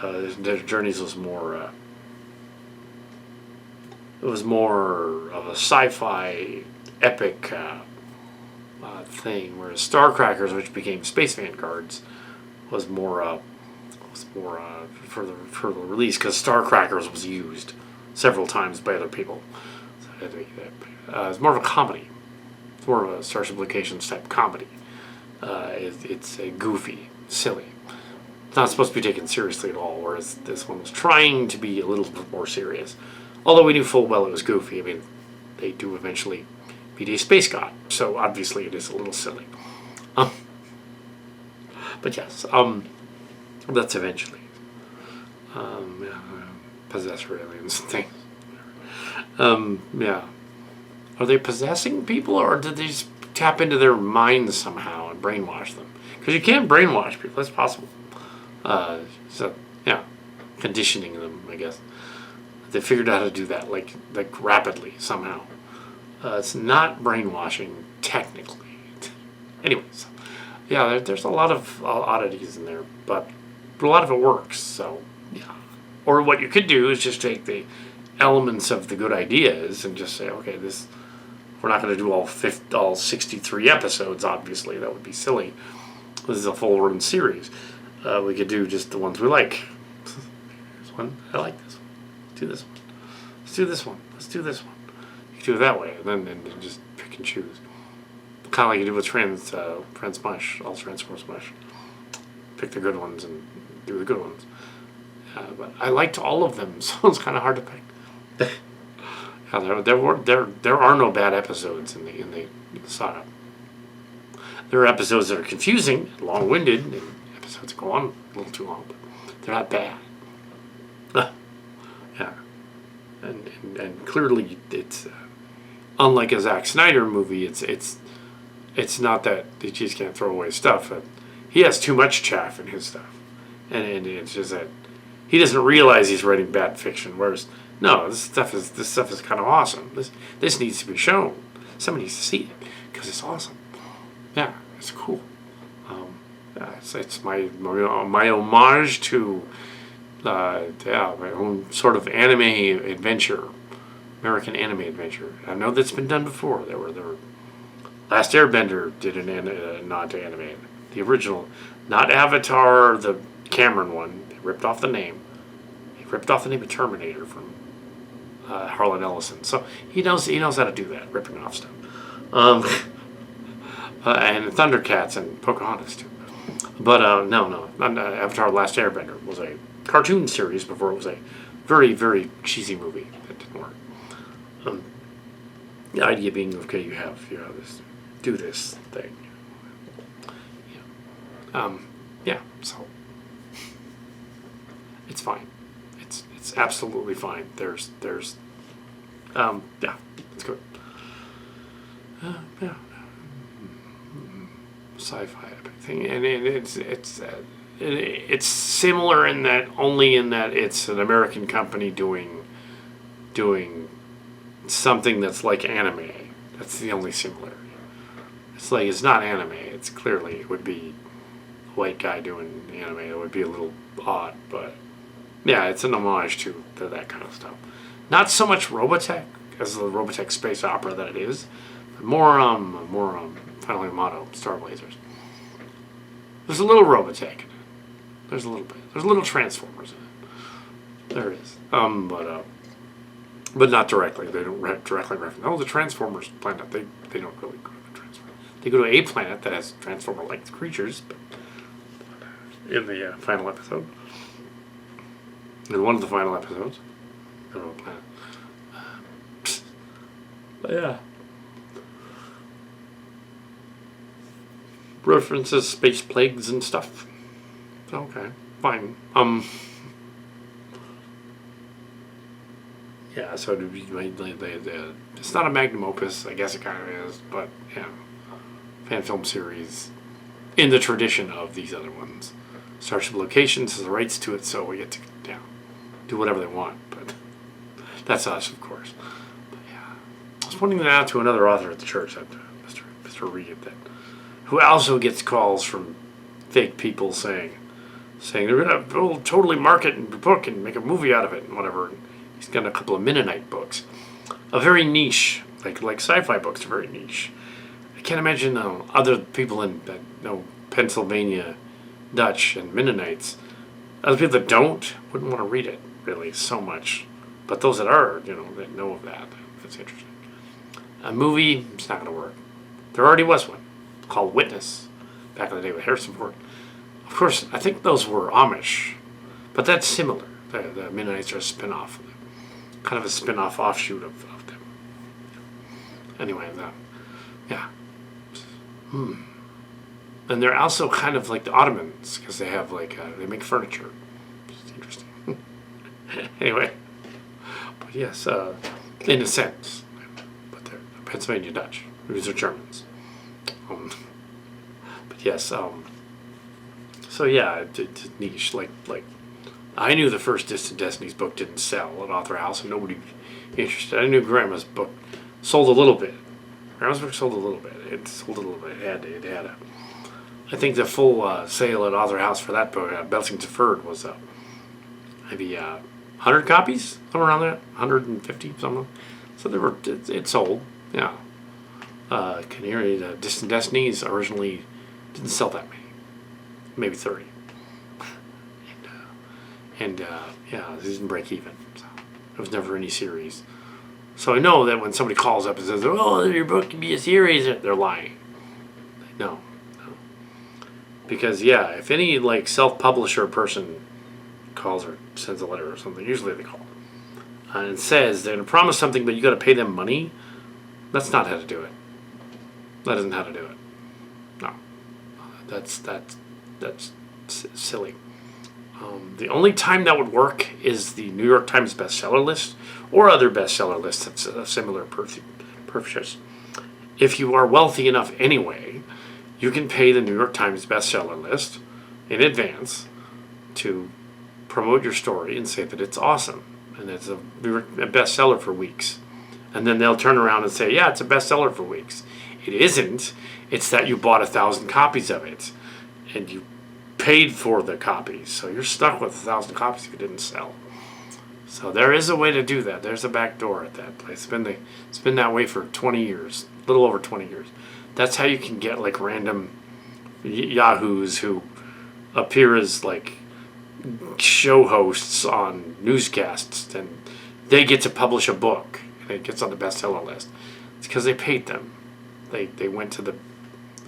Their Journeys was more. It was more of a sci-fi epic thing, whereas Starcrackers, which became Space Vanguards, was more for the release, because Starcrackers was used several times by other people. So it's more of a comedy. It's more of a Starship Locations type comedy. It's goofy, silly. It's not supposed to be taken seriously at all, whereas this one was trying to be a little bit more serious. Although we knew full well it was goofy. I mean, they do eventually meet a space god, so obviously it is a little silly. But yes, that's eventually. Possessor aliens and things. Are they possessing people, or did they just tap into their minds somehow and brainwash them? Because you can't brainwash people. That's possible. Conditioning them, I guess. They figured out how to do that, like rapidly somehow. It's not brainwashing technically. Anyways, there's a lot of oddities in there, but a lot of it works. So yeah. Or what you could do is just take the elements of the good ideas and just say, okay, we're not going to do all 63 episodes. Obviously, that would be silly. This is a full-run series. We could do just the ones we like. This one, I like this one. Do this one. Let's do this one. Let's do this one. You can do it that way, and then just pick and choose. Kind of like you do with Transmush, all Transform Smush. Pick the good ones and do the good ones. But I liked all of them, so it's kind of hard to pick. There are no bad episodes in the saga. There are episodes that are confusing, long-winded, and episodes that go on a little too long, but they're not bad. Yeah, and clearly it's unlike a Zack Snyder movie. It's not that he just can't throw away stuff. He has too much chaff in his stuff, and it's just that he doesn't realize he's writing bad fiction. Whereas no, this stuff is kind of awesome. This needs to be shown. Somebody needs to see it because it's awesome. Yeah, it's cool. Yeah, it's my homage to my own sort of anime adventure, American anime adventure. I know that's been done before. There were Last Airbender did a nod to anime. The original, not Avatar, the Cameron one. They ripped off the name. He ripped off the name of Terminator from Harlan Ellison. So he knows how to do that, ripping off stuff. And Thundercats and Pocahontas too. But no, Avatar: Last Airbender was a cartoon series before it was a very, very cheesy movie that didn't work. The idea being, okay, you have this, do this thing. So it's fine. It's absolutely fine. There's it's good. Yeah. Sci-fi thing, and it's similar in that it's an American company doing something that's like anime. That's the only similarity. It's like it's not anime. It's clearly it would be a white guy doing anime. It would be a little odd, but yeah, it's an homage to that kind of stuff. Not so much Robotech as the Robotech space opera that it is, but more Final Motto, Star Blazers. There's a little Robotech in it. There's a little bit. There's a little Transformers in it. There is. But not directly. They don't directly reference. Oh, the Transformers planet. They don't really go to the Transformers. They go to a planet that has Transformer-like creatures, but in the final episode. In one of the final episodes. Go to a planet. But yeah. References space plagues and stuff. Okay, fine. Yeah, so it's not a magnum opus. I guess it kind of is, but yeah, fan film series in the tradition of these other ones. Starship Locations has the rights to it, so we get to do whatever they want. But that's us, of course. But yeah, I was pointing that out to another author at the church, Mr. Reed, who also gets calls from fake people saying they're gonna totally market the book and make a movie out of it and whatever. And he's got a couple of Mennonite books, a very niche, like sci-fi books, are very niche. I can't imagine other people in Pennsylvania Dutch and Mennonites. Other people that wouldn't want to read it really so much, but those that are, that know of that's interesting. A movie, it's not going to work. There already was one called Witness back in the day with Harrison Ford. Of course, I think those were Amish, but that's similar. The Mennonites are a spin-off, kind of a spin-off offshoot of them. Anyway, yeah. And they're also kind of like the Ottomans because they have they make furniture. It's interesting. Anyway, but yes, in a sense, but they're Pennsylvania Dutch. These are Germans. But yes, so yeah, it's niche. Like I knew the first Distant Destinies book didn't sell at Author House, and nobody was interested. I knew Grandma's book sold a little bit. Grandma's book sold a little bit. It sold a little bit. It had a. I think the full sale at Author House for that book, Belsington Ferd, was maybe 100 copies, somewhere around that, 150 something. So it sold, yeah. Cohnirri, the Distant Destinies originally didn't sell that many, maybe 30. And yeah, it didn't break even. So it was never any series. So I know that when somebody calls up and says, "Oh, your book can be a series," they're lying. No. Because yeah, if any self-publisher person calls or sends a letter or something, usually they call and says they're going to promise something, but you got to pay them money. That's not how to do it. That isn't how to do it. No. That's silly. The only time that would work is the New York Times bestseller list or other bestseller lists that's similar purchase. If you are wealthy enough anyway, you can pay the New York Times bestseller list in advance to promote your story and say that it's awesome and it's a bestseller for weeks. And then they'll turn around and say, yeah, it's a bestseller for weeks. It isn't. It's that you bought 1,000 copies of it and you paid for the copies. So you're stuck with 1,000 copies if you didn't sell. So there is a way to do that. There's a back door at that place. It's been that way for 20 years, a little over 20 years. That's how you can get like random yahoos who appear as like show hosts on newscasts, and they get to publish a book and it gets on the bestseller list. It's because they paid them. They went to the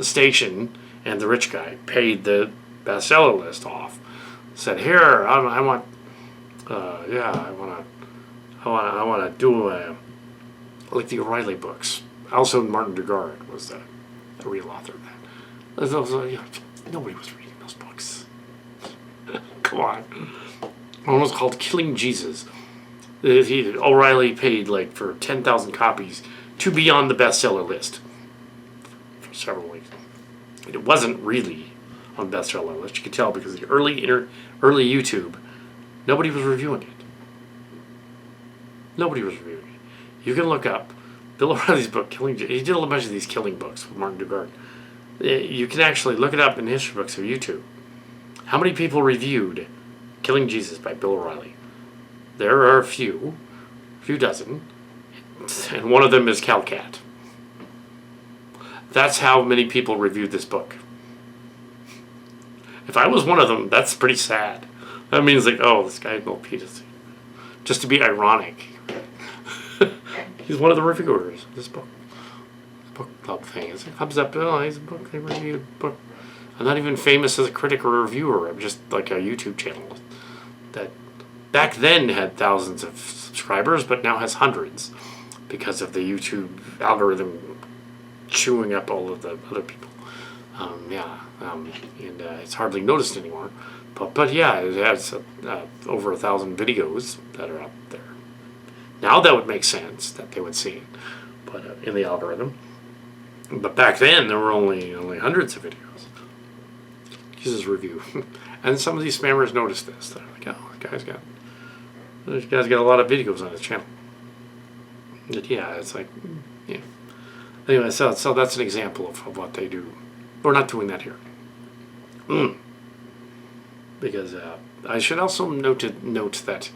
station, and the rich guy paid the bestseller list off. Said, here, I want to do like the O'Reilly books. Also, Martin Dugard was the real author of that. Nobody was reading those books. Come on. One was called Killing Jesus. O'Reilly paid like for 10,000 copies to be on the bestseller list for several weeks. It wasn't really on the bestseller list. You could tell because the early YouTube, nobody was reviewing it. Nobody was reviewing it. You can look up Bill O'Reilly's book, Killing Jesus. He did a bunch of these killing books with Martin Dugard. You can actually look it up in history books of YouTube. How many people reviewed Killing Jesus by Bill O'Reilly? There are a few dozen, and one of them is Calcat. That's how many people reviewed this book. If I was one of them, that's pretty sad. That means like, oh, this guy Bill Peters, just to be ironic. He's one of the reviewers of this book. Book club thing. It comes up, oh, he's a book, they reviewed book. I'm not even famous as a critic or a reviewer. I'm just like a YouTube channel that back then had thousands of subscribers, but now has hundreds because of the YouTube algorithm chewing up all of the other people. And it's hardly noticed anymore. But yeah, it has over 1,000 videos that are up there. Now that would make sense that they would see it, but in the algorithm. But back then there were only hundreds of videos. Jesus review, and some of these spammers noticed this. They're like, oh, this guy's got a lot of videos on his channel. But yeah, it's like, yeah. Anyway, so that's an example of what they do. We're not doing that here. Because I should also note that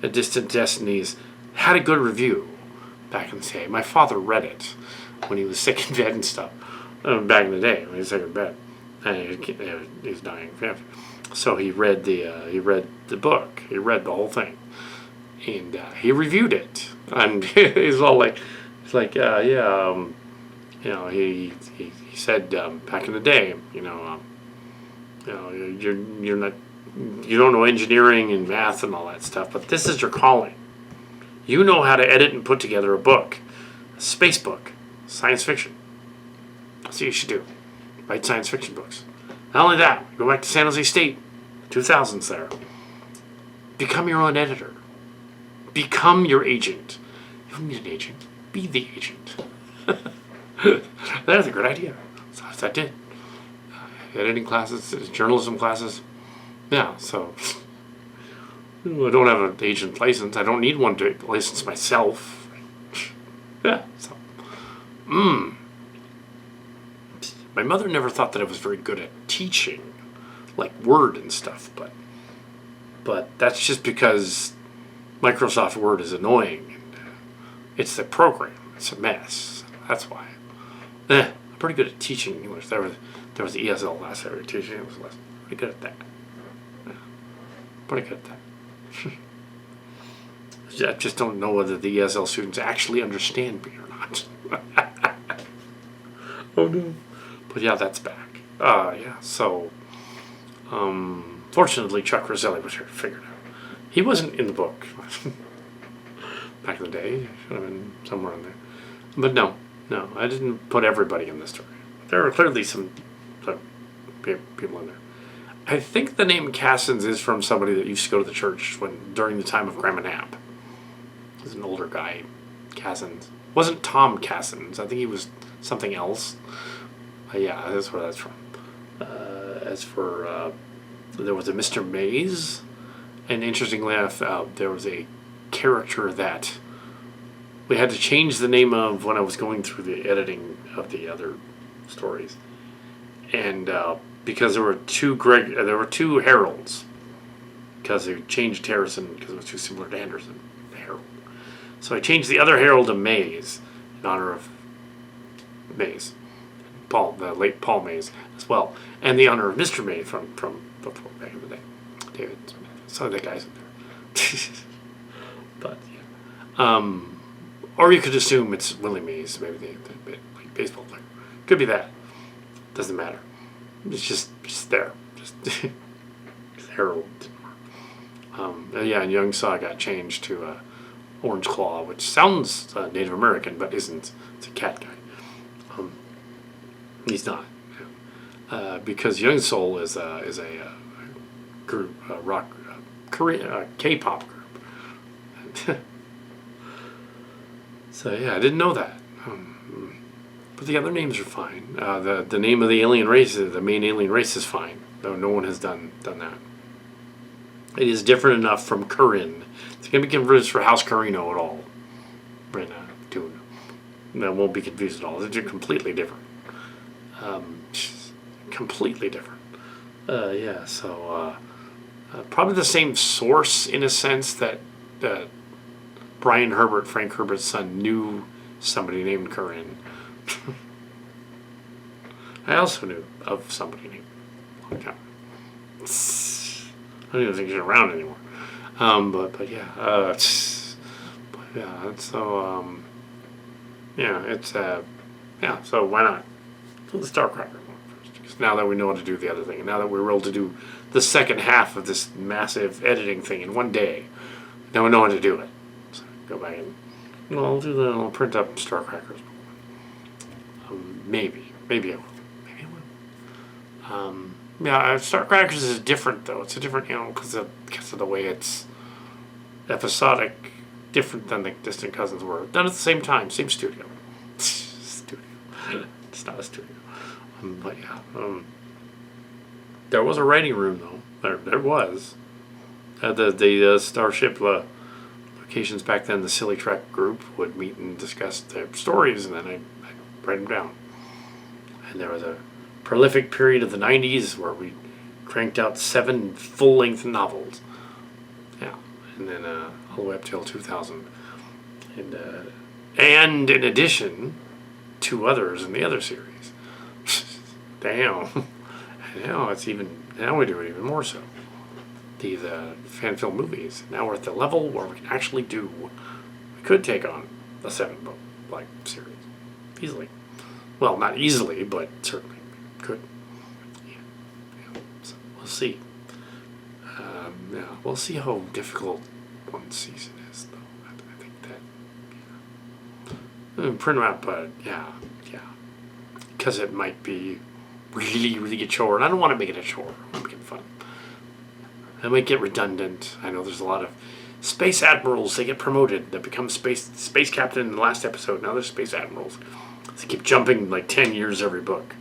A Distant Destinies had a good review back in the day. My father read it when he was sick in bed and stuff. Back in the day when he was sick in bed, and he was dying. So he read the book. He read the whole thing, and he reviewed it. And he's all like, he said back in the day, you don't know engineering and math and all that stuff, but this is your calling. You know how to edit and put together a book, a space book, science fiction. That's what you should do. Write science fiction books. Not only that, go back to San Jose State, 2000s there. Become your own editor. Become your agent. You don't need an agent. Be the agent. That's a great idea. So that's what I did. Editing classes, journalism classes. Yeah, so I don't have an agent license. I don't need one to license myself. Yeah, so. My mother never thought that I was very good at teaching, like Word and stuff, but that's just because Microsoft Word is annoying. It's the program. It's a mess. That's why. I'm pretty good at teaching English. There was the ESL class I was teaching English lesson. Pretty good at that. Yeah, pretty good at that. I just don't know whether the ESL students actually understand me or not. Oh no. But yeah, that's back. Yeah, so fortunately Chuck Roselli was here to figure it out. He wasn't in the book. Back in the day. He should have been somewhere in there. But no, I didn't put everybody in the story. There were clearly some people in there. I think the name Cassins is from somebody that used to go to the church during the time of Grandma Knapp. He's an older guy, Cassins. Wasn't Tom Cassins. I think he was something else. Yeah, that's where that's from. As for, there was a Mr. Mays, and interestingly enough, there was a character that we had to change the name of when I was going through the editing of the other stories. And because there were two Heralds, because they changed Harrison because it was too similar to Anderson, the Herald. So I changed the other Herald to Mays in honor of Mays, the late Paul Mays as well, and the honor of Mr. Mays from before back in the day, David. Some of the guys in there. But yeah, or you could assume it's Willie Mays, maybe the like baseball player. Could be that. Doesn't matter. It's just there. Just Harold didn't work. Yeah, and Young Saw got changed to Orange Claw, which sounds Native American, but isn't. It's a cat guy. He's not. Because Young Soul is a group, rock, Korean, K-pop group. So yeah, I didn't know that. But the other names are fine. The name of the alien race, the main alien race, is fine. Though no one has done that. It is different enough from Kurin. It's going to be confused for House Carino at all. Right now, too. That won't be confused at all. They're completely different. Completely different. Yeah. So probably the same source in a sense that Brian Herbert, Frank Herbert's son, knew somebody named Kurin. I also knew of somebody named long time. I don't even think she's around anymore. But yeah, but yeah. So yeah, it's yeah. So why not do the Starcracker one first? Because now that we know how to do the other thing, and now that we're able to do the second half of this massive editing thing in one day, now we know how to do it. So go back and I'll print up Starcrackers. Maybe I will. Maybe I will. Yeah, Starcrackers is different though. It's a different, because of the way it's episodic, different than the Distant Cousins were. Done at the same time, same studio. It's not a studio. But yeah, there was a writing room though. There was. The Starship locations back then, the Silly Trek group would meet and discuss their stories, and then I write them down. And there was a prolific period of the 90s where we cranked out 7 full-length novels. Yeah, and then all the way up till 2000. And in addition, 2 others in the other series. Damn. Now we do it even more so. The fan film movies. Now we're at the level where we can actually we could take on a 7-book series easily. Well, not easily, but certainly could. Yeah. So we'll see. Yeah, we'll see how difficult one season is, though. I think that. Print them out, but yeah. Because it might be really, really a chore, and I don't want to make it a chore. I want to make it fun. It might get redundant. I know there's a lot of space admirals. They get promoted. They become space captain in the last episode. Now they're space admirals. They keep jumping 10 years every book.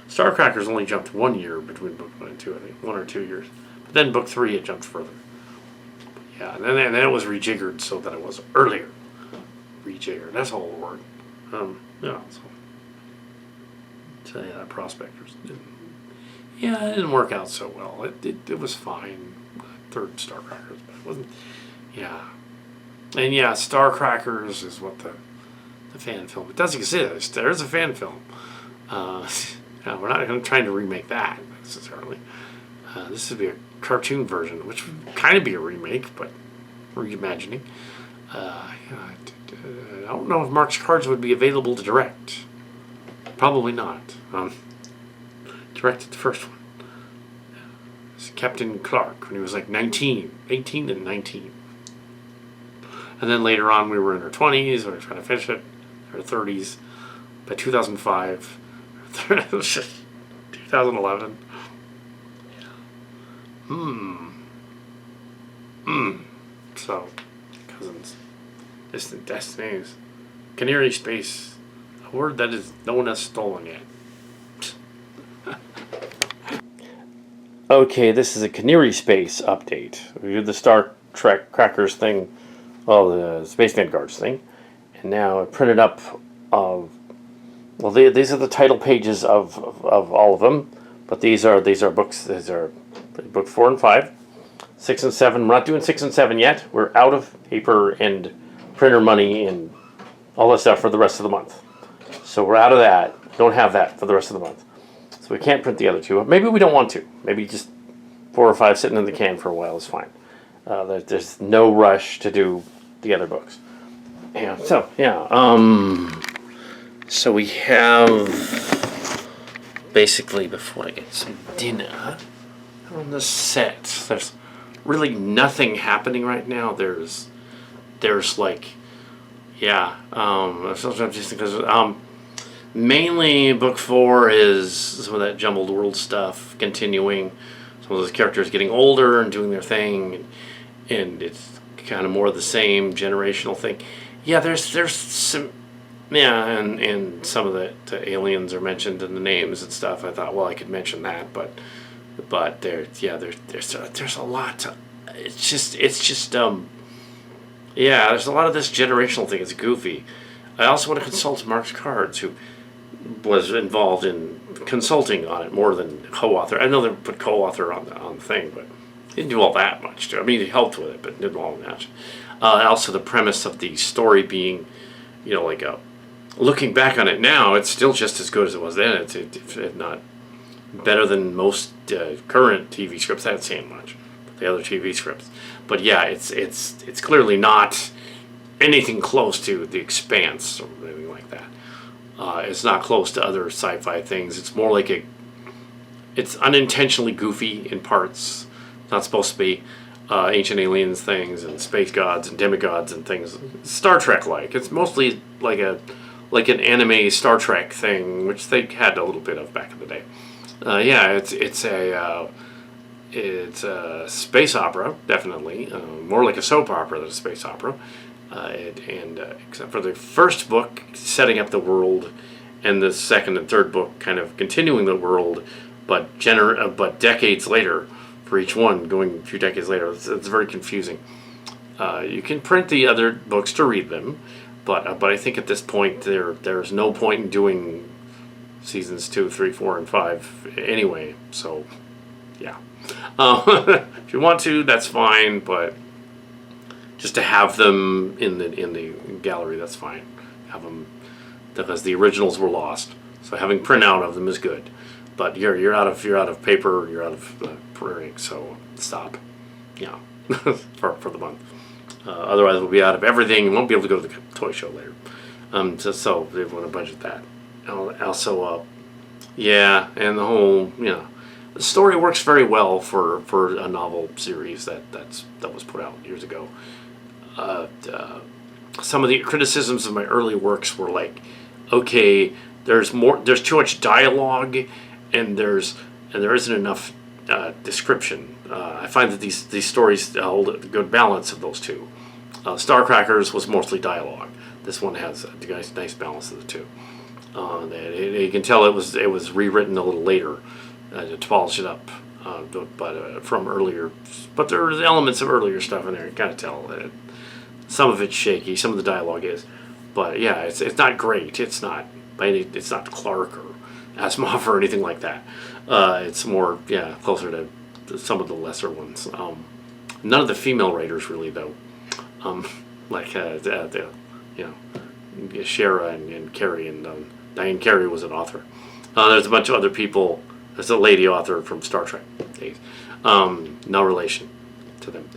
Starcrackers only jumped 1 year between book 1 and 2, I think. 1 or 2 years. But then book 3 it jumped further. Yeah, and then it was rejiggered so that it was earlier. Rejiggered. That's a whole word. Yeah, so yeah, Prospectors it didn't work out so well. It was fine. Third Starcrackers, but it wasn't. Yeah. And yeah, Starcrackers is what the fan film. It does exist. There's a fan film. We're not trying to remake that necessarily. This would be a cartoon version, which would kind of be a remake, but reimagining. I don't know if Mark's cards would be available to direct. Probably not. Directed the first one. It's Captain Clark when he was 18 and 19. And then later on we were in our 20s, we were trying to finish it, our 30s. by 2005, 2011. So, cousins, distant destinies, Cohnirri space, a word that is no one has stolen yet. Okay, this is a Cohnirri space update. We did the Star Trek Crackers thing, well, the Space Vanguards thing, and now I printed up. These are the title pages of all of them, but these are books. These are book 4 and 5, 6 and 7. We're not doing 6 and 7 yet. We're out of paper and printer money and all that stuff for the rest of the month. So we're out of that. Don't have that for the rest of the month. So we can't print the other two. Maybe we don't want to. Maybe just 4 or 5 sitting in the can for a while is fine. There's no rush to do the other books. Yeah. So yeah. So we have basically, before I get some dinner on the set, there's really nothing happening right now. There's like, yeah. Just because mainly book 4 is some of that jumbled world stuff continuing. Some of those characters getting older and doing their thing, and it's kind of more of the same generational thing. Yeah, there's some, yeah, and some of the aliens are mentioned in the names and stuff. I thought, well, I could mention that, but there's a lot. It's just yeah, there's a lot of this generational thing. It's goofy. I also want to consult Mark's Cards, who was involved in consulting on it more than co-author. I know they put co-author on the thing, but he didn't do all that much too. I mean, he helped with it, but didn't all that much. Also, the premise of the story being, like looking back on it now, it's still just as good as it was then. It's if not better than most current TV scripts. I haven't seen much, but the other TV scripts. But yeah, it's clearly not anything close to The Expanse or anything like that. It's not close to other sci-fi things. It's more like it's unintentionally goofy in parts. It's not supposed to be ancient aliens things and space gods and demigods and things. Star Trek-like. It's mostly like an anime Star Trek thing, which they had a little bit of back in the day. Yeah, it's a space opera, definitely. More like a soap opera than a space opera. Except for the first book setting up the world, and the second and third book kind of continuing the world, but decades later for each one, going a few decades later. It's very confusing. You can print the other books to read them, but I think at this point there's no point in doing seasons 2, 3, 4, and 5 anyway. So yeah, if you want to, that's fine, but just to have them in the gallery, that's fine. Have them, because the originals were lost. So having printout of them is good. But you're out of paper, you're out of printing, so stop. Yeah, for the month. Otherwise, we'll be out of everything. You won't be able to go to the toy show later. So they want to budget that. Also, yeah, and the whole, the story works very well for a novel series that was put out years ago. Some of the criticisms of my early works were like, okay, there's too much dialogue, and there isn't enough description. I find that these stories hold a good balance of those two. Starcrackers was mostly dialogue. This one has a nice balance of the two. You can tell it was rewritten a little later to polish it up, but from earlier. But there's elements of earlier stuff in there. You kind of tell that some of it's shaky, some of the dialogue is. But yeah, it's not great. It's not Clark or Asimov or anything like that. It's more closer to some of the lesser ones. None of the female writers really though. Like Shara and Carrie and Diane Carey was an author. There's a bunch of other people. There's a lady author from Star Trek days. No relation to them.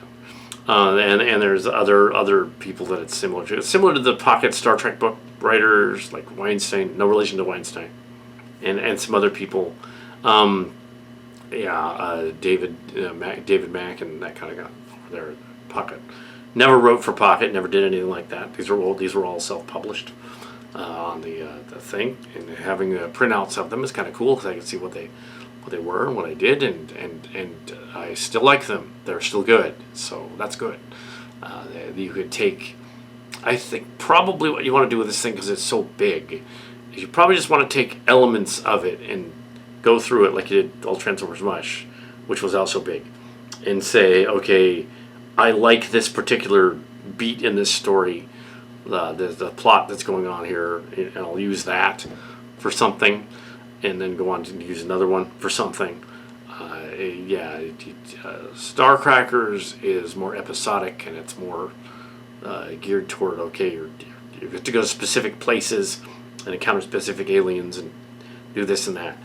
And there's other people that it's similar to. It's similar to the pocket Star Trek book writers like Weinstein. No relation to Weinstein, and some other people. David Mack and that kind of guy over there at Pocket. Never wrote for Pocket. Never did anything like that. These were all self-published. on the thing, and having printouts of them is kind of cool because I can see what they were and what I did, and I still like them. They're still good, so that's good. You could take, I think probably what you want to do with this thing, because it's so big, is you probably just want to take elements of it and go through it like you did All Transformers Mush, which was also big, and say, okay, I like this particular beat in this story, the plot that's going on here, and I'll use that for something, and then go on to use another one for something. Starcrackers is more episodic, and it's more geared toward, okay, you have to go to specific places and encounter specific aliens and do this and that.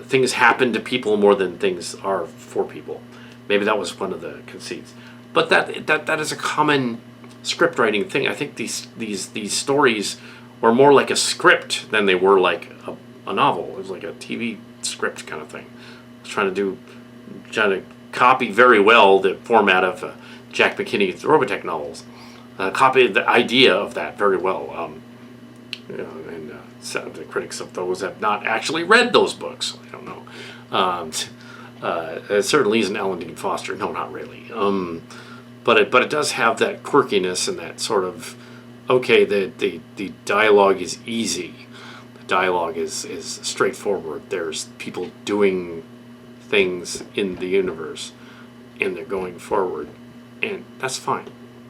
Things happen to people more than things are for people. Maybe that was one of the conceits. But that is a common script writing thing. I think these stories were more like a script than they were like a novel. It was like a TV script kind of thing. I was trying to copy very well the format of Jack McKinney's Robotech novels. Copied the idea of that very well. And some of the critics of those have not actually read those books. I don't know. It certainly isn't Alan Dean Foster. No, not really. But it does have that quirkiness and that sort of, okay, the dialogue is easy. The dialogue is straightforward. There's people doing things in the universe, and they're going forward, and that's fine.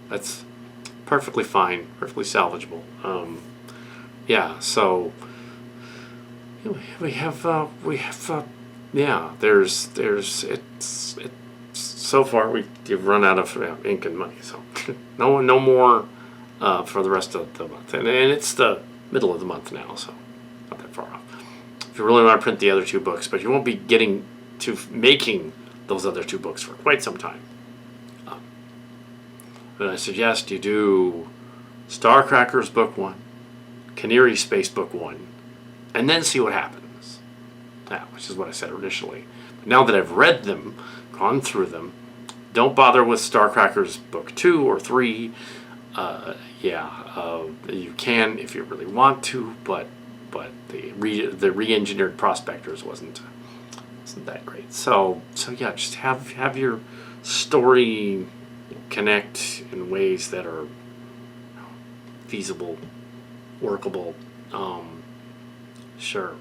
That's perfectly fine, perfectly salvageable. So we have there's so far we've run out of ink and money, so no more for the rest of the month, and it's the middle of the month now, so not that far off. If you really want to print the other two books, but you won't be getting to making those other two books for quite some time. But I suggest you do Starcrackers Book 1, Cohnirri Space Book 1, and then see what happens. Which is what I said initially. But now that I've read them, gone through them, don't bother with Starcrackers Book 2 or 3. You can if you really want to, but the re-engineered Prospectors wasn't that great. So yeah, just have your story connect in ways that are feasible, workable. Sure,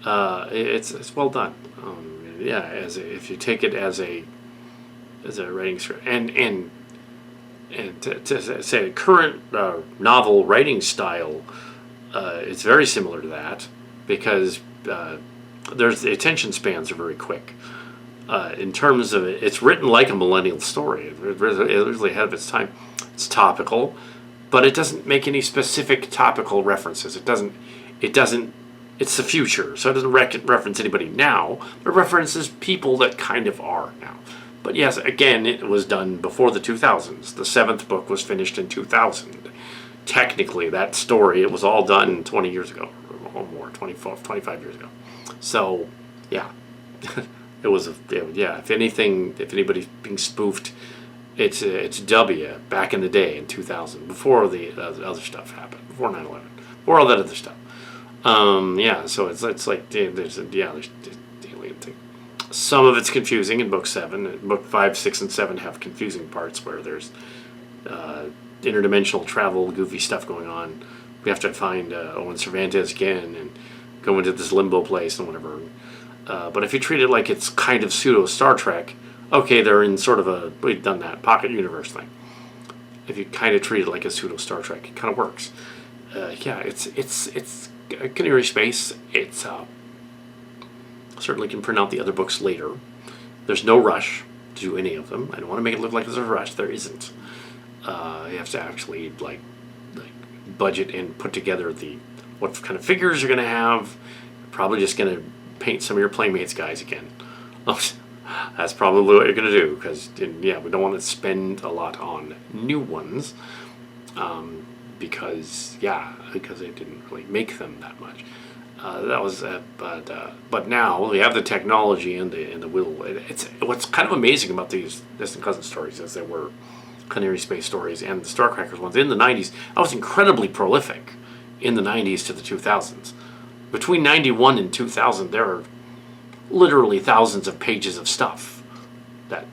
it's well done. If you take it as a writing script, and to say current novel writing style, it's very similar to that, because the attention spans are very quick. In terms of it's written like a millennial story. It's really ahead of its time. It's topical, but it doesn't make any specific topical references. It doesn't. It's the future, so it doesn't reference anybody now. It references people that kind of are now. But yes, again, it was done before the 2000s. The 7th book was finished in 2000. Technically, that story, it was all done 20 years ago, or more, 25 years ago. So, yeah. It was, if anybody's being spoofed, it's W back in the day in 2000, before the other stuff happened, before 9/11, before all that other stuff. So it's like there's alien thing. Some of it's confusing in book 7. Book 5, 6, and 7 have confusing parts where there's interdimensional travel, goofy stuff going on. We have to find Owen Cervantes again and go into this limbo place and whatever. But if you treat it like it's kind of pseudo Star Trek, okay, they're in sort of we've done that pocket universe thing. If you kind of treat it like a pseudo Star Trek, it kind of works. It's Cohnirri Space. It's certainly can print out the other books later. There's no rush to do any of them. I don't want to make it look like there's a rush. There isn't. You have to actually like budget and put together what kind of figures you're going to have. You're probably just going to paint some of your Playmates guys again. That's probably what you're going to do, because we don't want to spend a lot on new ones, because they didn't really make them that much. But now we have the technology and the will. It's what's kind of amazing about these distant cousin stories, as they were Cohnirri Space stories and the Starcrackers ones in the 90s. I was incredibly prolific in the 90s to the 2000s. Between 91 and 2000, there are literally thousands of pages of stuff.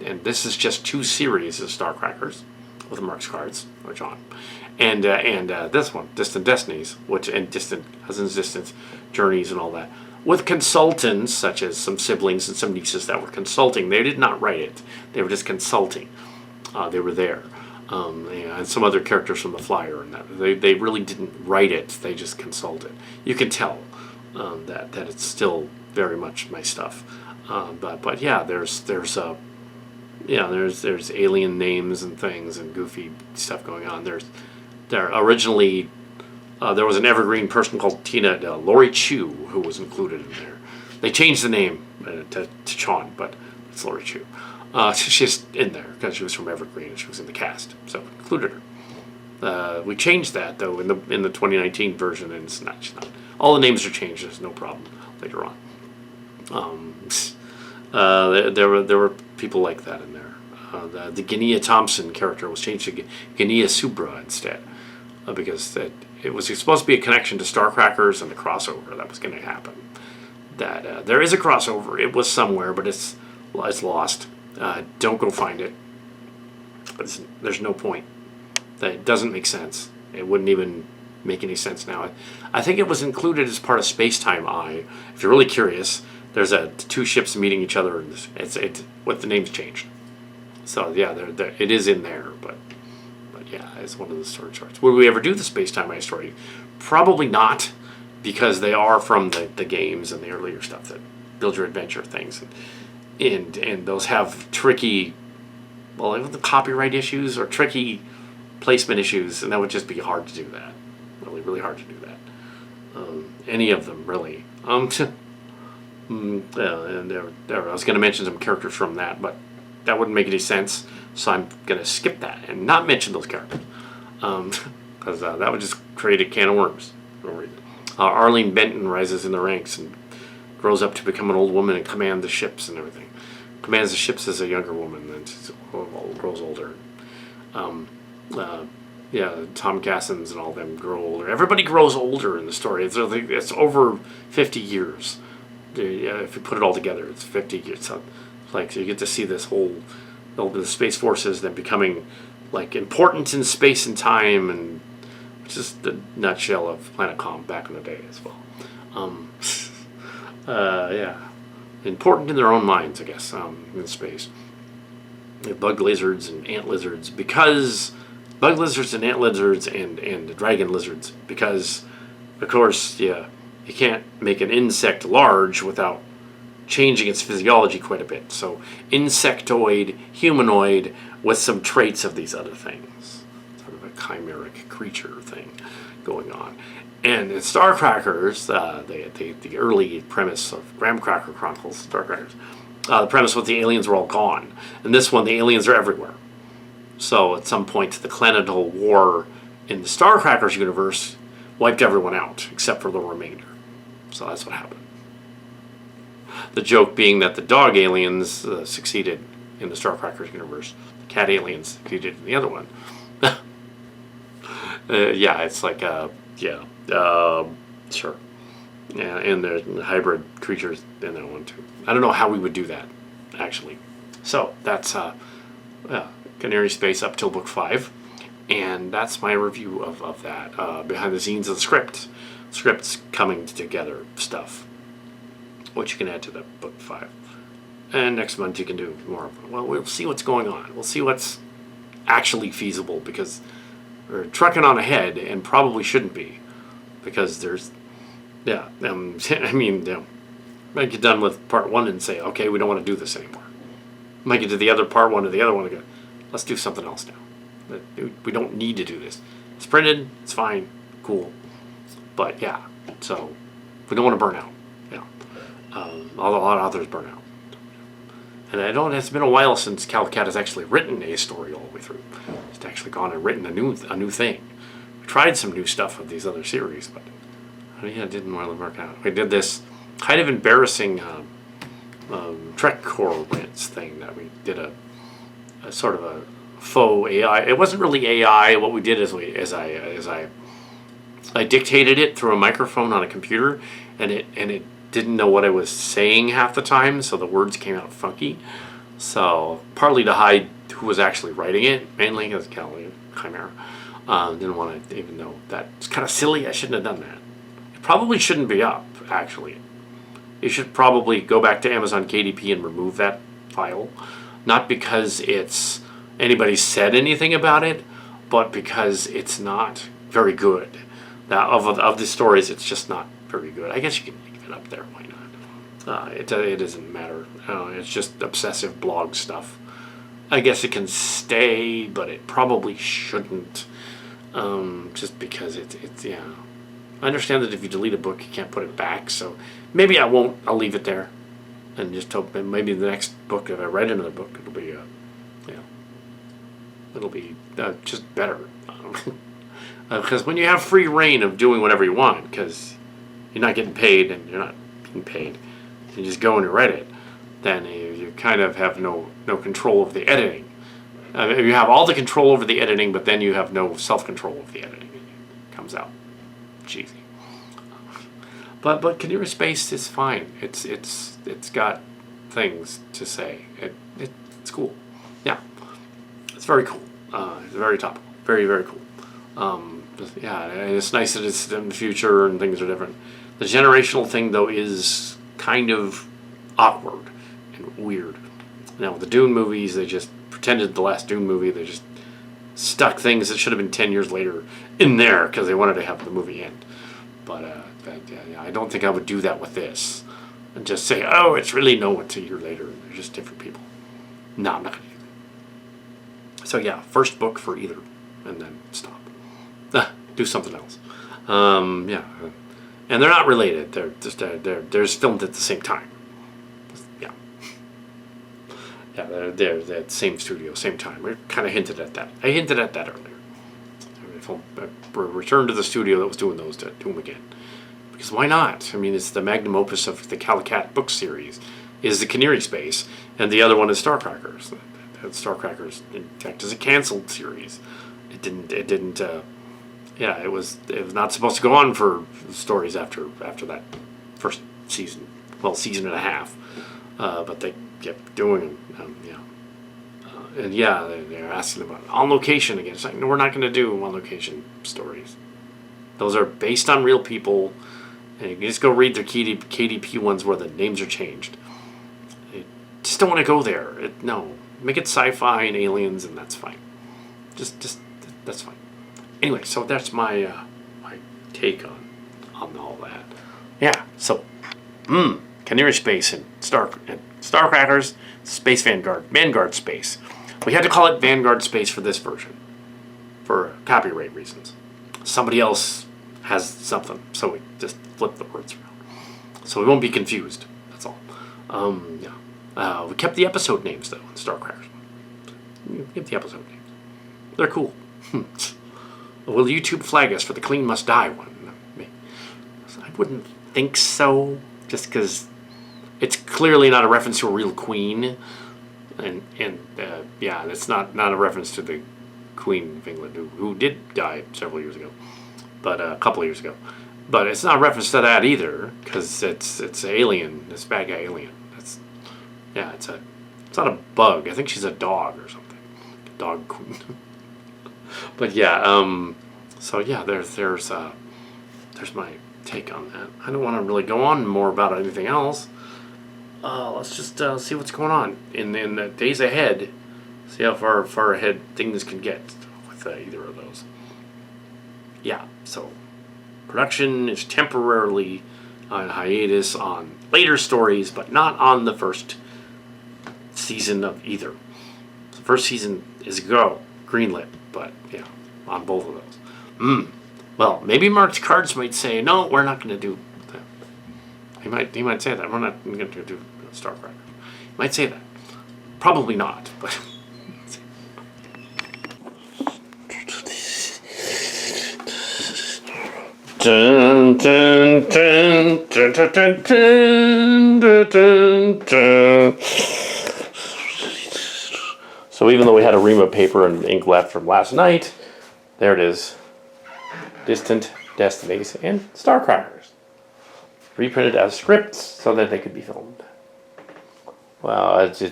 And this is just 2 series of Starcrackers with Mark's cards, which on. And this one, Distant Destinies, and Distant Cousins, Distant Journeys, and all that. With consultants, such as some siblings and some nieces that were consulting. They did not write it. They were just consulting. They were there. And some other characters from the flyer. And that they really didn't write it. They just consulted. You can tell that it's still very much my stuff. But yeah, there's alien names and things and goofy stuff going on. Originally there was an evergreen person called Lori Chu, who was included in there. They changed the name to Chon, but it's Lori Chu. She's in there because she was from Evergreen and she was in the cast, so included her. We changed that though in the 2019 version, and it's not. All the names are changed. There's no problem later on. There were people like that in there. The Guinea Thompson character was changed to Guinea Subra instead, because it was supposed to be a connection to Starcrackers and the crossover that was going to happen. That there is a crossover. It was somewhere, but it's lost. Don't go find it. There's no point. That doesn't make sense. It wouldn't even make any sense now. I think it was included as part of Space-Time Eye. If you're really curious, there's 2 ships meeting each other, and it's what the name's changed. So yeah, it is in there, but yeah, it's one of the story charts. Would we ever do the Space-Time Eye story? Probably not, because they are from the games and the earlier stuff that Build Your Adventure things, and those have tricky, the copyright issues or tricky placement issues, and that would just be hard to do that. Really, really hard to do that. Any of them, really. And I was going to mention some characters from that, but that wouldn't make any sense, so I'm going to skip that and not mention those characters, because that would just create a can of worms. Arlene Benton rises in the ranks and grows up to become an old woman and command the ships and everything. Commands the ships as a younger woman, and grows older. Tom Gassens and all them grow older. Everybody grows older in the story. It's over 50 years. If you put it all together, it's 50 years. So you get to see this whole the Space Forces then becoming important in space and time, and just the nutshell of Planet Com back in the day as well. Important in their own minds, I guess, in space. Bug lizards and ant lizards, because bug lizards and ant lizards and dragon lizards, because of course you can't make an insect large without changing its physiology quite a bit. So insectoid, humanoid, with some traits of these other things. Sort of a chimeric creature thing going on. And in Starcrackers, the early premise of Graham Cracker Chronicles, Starcrackers, the premise was the aliens were all gone. And this one, the aliens are everywhere. So at some point, the Clanadol War in the Starcrackers universe wiped everyone out, except for the remainder. So that's what happened. The joke being that the dog aliens succeeded in the Starcrackers universe. The cat aliens succeeded in the other one. It's like, sure. Yeah, and there's hybrid creatures in that one too. I don't know how we would do that, actually. So that's Cohnirri Space up till book 5. And that's my review of that. Behind the scenes of the scripts coming together stuff, which you can add to the book 5. And next month you can do more of it. Well, we'll see what's going on. We'll see what's actually feasible, because we're trucking on ahead and probably shouldn't be, because there's, might get done with part 1 and say, okay, we don't want to do this anymore. Might get to the other part 1 or the other one and go, let's do something else now. We don't need to do this. It's printed, it's fine, cool. But so we don't want to burn out. A lot of authors burn out. And it's been a while since Calicat has actually written a story all the way through. It's actually gone and written a new thing. We tried some new stuff with these other series, but it didn't really work out. We did this kind of embarrassing Trek Core Rents thing that we did a sort of a faux AI. It wasn't really AI. What we did is I I dictated it through a microphone on a computer, and it didn't know what I was saying half the time, so the words came out funky. So partly to hide who was actually writing it, mainly because Cohnirri didn't want to even know that. It's kind of silly. I shouldn't have done that. It probably shouldn't be up, actually. You should probably go back to Amazon KDP and remove that file. Not because anybody said anything about it, but because it's not very good. Now, of the stories, it's just not very good. I guess you can leave it up there. Why not? It doesn't matter. It's just obsessive blog stuff. I guess it can stay, but it probably shouldn't. Just because it's yeah. I understand that if you delete a book, you can't put it back. So maybe I won't. I'll leave it there, and just hope that maybe the next book, if I write another book, it'll be it'll be just better. Because when you have free reign of doing whatever you want, because you're not getting paid and you're not being paid, you just go and you write it, then you kind of have no control of the editing. You have all the control over the editing, but then you have no self-control of the editing. It comes out cheesy. But Cohnirri Space is fine. It's got things to say. It's cool. Yeah, it's very cool. It's very topical. Very, very cool. Yeah, and it's nice that it's in the future and things are different. The generational thing, though, is kind of awkward and weird. Now, with the Dune movies, they just pretended the last Dune movie, they just stuck things that should have been 10 years later in there because they wanted to have the movie end. But I don't think I would do that with this. And just say, oh, it's really it's a year later. They're just different people. No, I'm not going to do that. So, yeah, first book for either. And then stop. Do something else. Yeah. And they're not related. They're just they're filmed at the same time. Yeah. Yeah, they're at the same studio, same time. We kind of hinted at that. I hinted at that earlier. If I'll return to the studio that was doing those, to do them again. Because why not? I mean, it's the magnum opus of the Calicat book series, is the Cohnirri Space, and the other one is Starcrackers. Starcrackers, in fact, is a canceled series. It didn't. Yeah, it was not supposed to go on for stories after that first season. Well, season and a half. But they kept doing them. Yeah. And yeah, they're asking about on location again. It's like, no, we're not going to do on location stories. Those are based on real people. And you can just go read their KDP ones where the names are changed. I just don't want to go there. No. Make it sci-fi and aliens, and that's fine. Just that's fine. Anyway, so that's my my take on all that. Yeah. So, Cohnirri Space and Starcrackers, Space Vanguard Space. We had to call it Vanguard Space for this version, for copyright reasons. Somebody else has something, so we just flip the words around, so we won't be confused. That's all. Yeah. We kept the episode names though in Starcrackers. We kept the episode names. They're cool. Will YouTube flag us for the Clean Must Die one? I wouldn't think so, just because it's clearly not a reference to a real queen, and yeah, it's not a reference to the Queen of England who did die several years ago, but a couple of years ago. But it's not a reference to that either, because it's alien. This bad guy alien. It's not a bug. I think she's a dog or something. Dog queen. But yeah, so yeah, there's my take on that. I don't want to really go on more about anything else. Let's just see what's going on in the days ahead. See how far ahead things can get with either of those. Yeah, so production is temporarily on hiatus on later stories, but not on the first season of either. The first season is greenlit, but yeah, on both of those. Well, maybe Mark's Cards might say, no, we're not going to do that. He might say that. We're not going to do Starcracker. He might say that. Probably not, but... Dun, dun, dun, dun, dun, dun, dun, dun, dun. So even though we had a ream of paper and ink left from last night, there it is. Distant Destinies, and Starcrackers. Reprinted as scripts so that they could be filmed. Wow, that's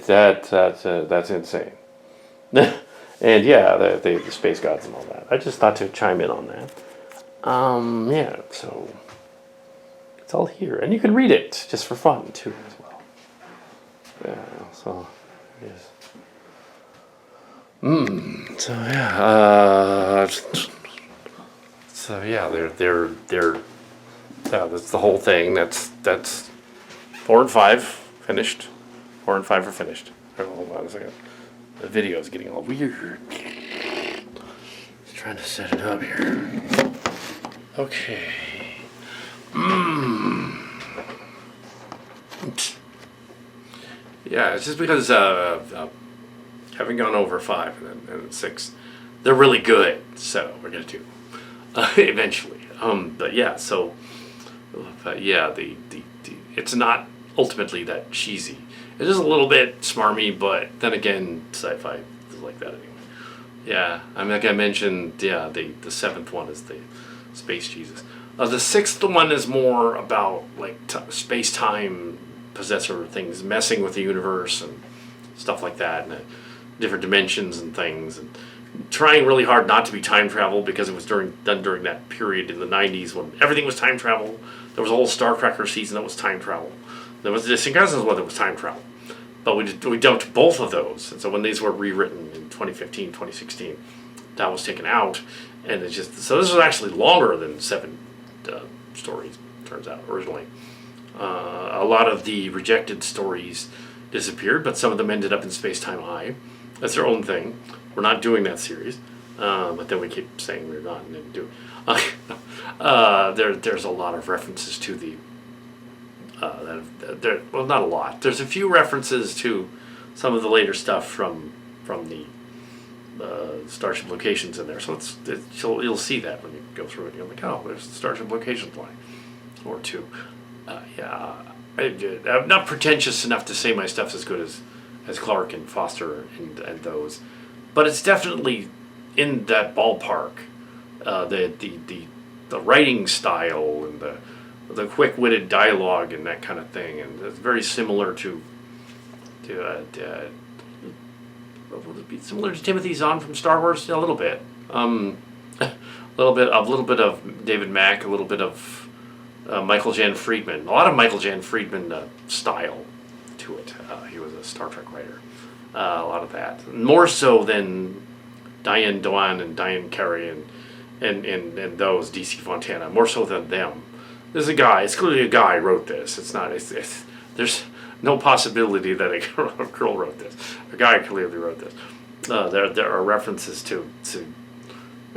insane. And yeah, the space gods and all that. I just thought to chime in on that. Yeah, so it's all here, and you can read it just for fun too as well. Yeah, so it is. So yeah, they're that's the whole thing. That's 4 and 5 finished. 4 and 5 are finished. Hold on a second. The video is getting all weird. Just trying to set it up here. Okay. Yeah, it's just because having gone over 5 and then 6, they're really good. So we're gonna do eventually. But yeah, so yeah, the it's not ultimately that cheesy. It is a little bit smarmy, but then again, sci-fi is like that anyway. Yeah, I mean, like I mentioned, yeah, the 7th one is the space Jesus. The 6th one is more about like space-time possessor things, messing with the universe and stuff like that, and different dimensions and things, and trying really hard not to be time travel because it was done during that period in the 90s when everything was time travel. There was a whole Starcracker season that was time travel. There was the Distant Cousins one that was time travel. But we dumped both of those. And so when these were rewritten in 2015, 2016, that was taken out. And it's just, so this was actually longer than 7 stories, turns out, originally. A lot of the rejected stories disappeared, but some of them ended up in Space Time High. That's their own thing. We're not doing that series. But then we keep saying we're not and then do it. There's a lot of references to the well, not a lot. There's a few references to some of the later stuff from the Starship locations in there. So you'll see that when you go through it. You're like, oh, there's the Starship locations line or 2. Yeah, I'm not pretentious enough to say my stuff's as good as Clark and Foster and those, but it's definitely in that ballpark. The writing style and the quick-witted dialogue and that kind of thing, and it's very similar to would it be similar to Timothy Zahn from Star Wars? Yeah, a little bit. A little bit of David Mack, a little bit of Michael Jan Friedman. A lot of Michael Jan Friedman style to it. He was a Star Trek writer. A lot of that, more so than Diane Dwan and Diane Carey and those DC Fontana. More so than them. There's a guy. It's clearly a guy wrote this. It's not. There's no possibility that a girl wrote this. A guy clearly wrote this. There are references to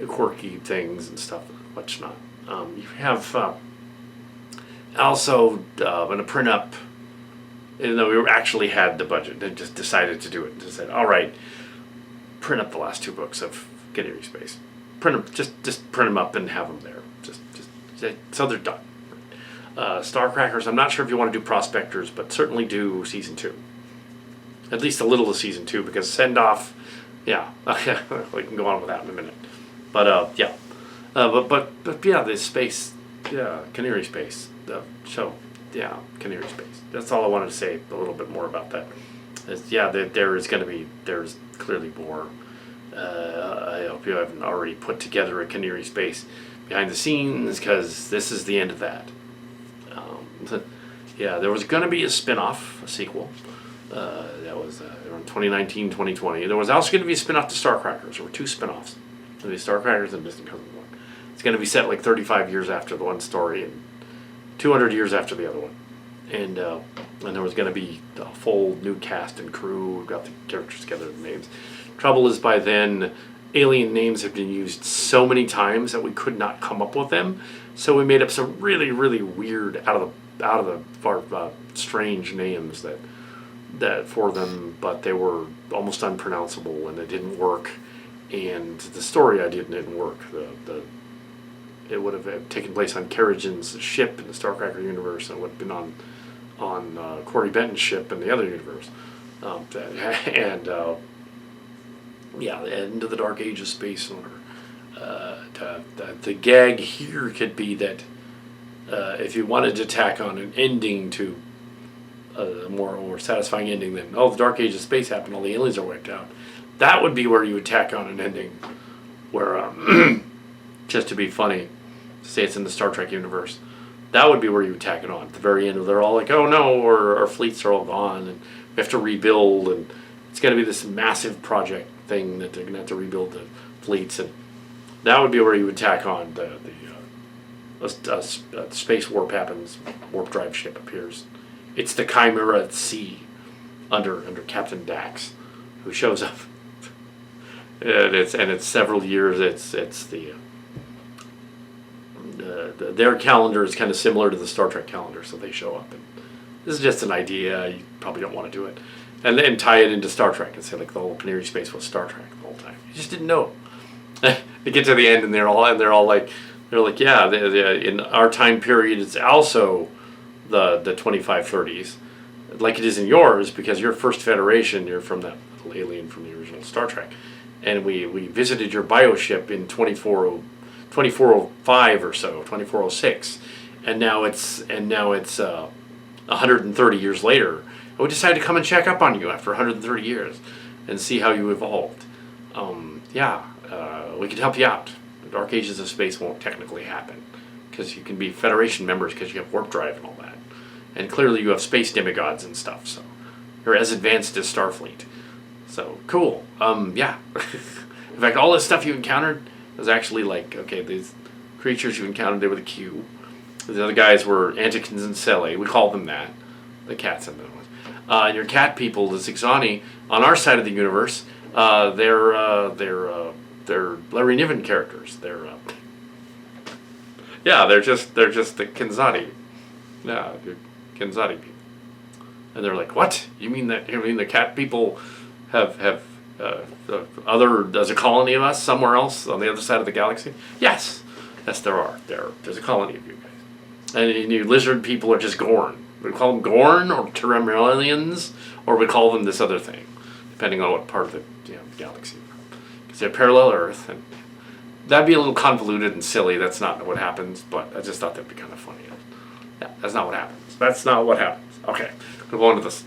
quirky things and stuff, which not. You have also going to print up. Even though we actually had the budget, they just decided to do it. Just said, all right, print up the last 2 books of Cohnirri Space. Print them. Just print them up and have them there. Just so they're done. Starcrackers, I'm not sure if you want to do Prospectors, but certainly do Season 2. At least a little of Season 2, because Send Off, yeah, we can go on with that in a minute. But, yeah. But yeah, the space, yeah, Cohnirri Space, the show, yeah, Cohnirri Space. That's all I wanted to say a little bit more about that. Yeah, there's clearly more. I hope you haven't already put together a Cohnirri Space behind the scenes, because this is the end of that. Yeah, there was going to be a spin-off, a sequel. That was around 2019, 2020. There was also going to be a spin-off to Starcrackers. There were 2 spin-offs. There was Starcrackers and Distant Cousins one. It's going to be set like 35 years after the one story and 200 years after the other one. And there was going to be a full new cast and crew. We got the characters together, the names. Trouble is, by then, alien names have been used so many times that we could not come up with them. So we made up some really, really weird, out of the strange names that for them, but they were almost unpronounceable, and it didn't work. And the story idea didn't work. It would have taken place on Kerrigan's ship in the Starcracker universe, and it would have been on Corey Benton's ship in the other universe. Yeah, the end of the Dark Age of space, or the gag here could be that if you wanted to tack on an ending to a more satisfying ending than, oh, the Dark Age of space happened, all the aliens are wiped out, that would be where you would tack on an ending where, just to be funny, say it's in the Star Trek universe, that would be where you would tack it on. At the very end, they're all like, oh no, our fleets are all gone, and we have to rebuild, and it's going to be this massive project thing that they're going to have to rebuild the fleets, and that would be where you would tack on the space warp happens, warp drive ship appears. It's the Chimera at sea under Captain Dax, who shows up. And it's several years. It's their calendar is kind of similar to the Star Trek calendar, so they show up. And this is just an idea. You probably don't want to do it, and then tie it into Star Trek and say like the whole Cohnirri space was Star Trek the whole time. You just didn't know. They get to the end and they're all like yeah, in our time period it's also the 2530s, like it is in yours, because you're First Federation. You're from that little alien from the original Star Trek. And we visited your bioship in 2405 or so, 2406, and now it's 130 years later. And we decided to come and check up on you after 130 years and see how you evolved. We could help you out. The Dark Ages of space won't technically happen because you can be Federation members because you have warp drive and all that, and clearly you have space demigods and stuff. So you're as advanced as Starfleet. So, cool. In fact, all this stuff you encountered was actually like, okay, these creatures you encountered, they were the Q. The other guys were Antikins and Cele. We call them that. The cats and those. And your cat people, the Zixani, on our side of the universe, they're Larry Niven characters. They're just the Kinzati. Yeah, the Kinzati people. And they're like, what? You mean the cat people have there's a colony of us somewhere else on the other side of the galaxy? Yes, there are. There's a colony of you guys. And you lizard people are just Gorn. We call them Gorn or Terramelians, or we call them this other thing, depending on what part of the galaxy. Because they're parallel Earth, and that'd be a little convoluted and silly. That's not what happens, but I just thought that'd be kind of funny. Yeah, that's not what happens. Okay, we'll go on to this.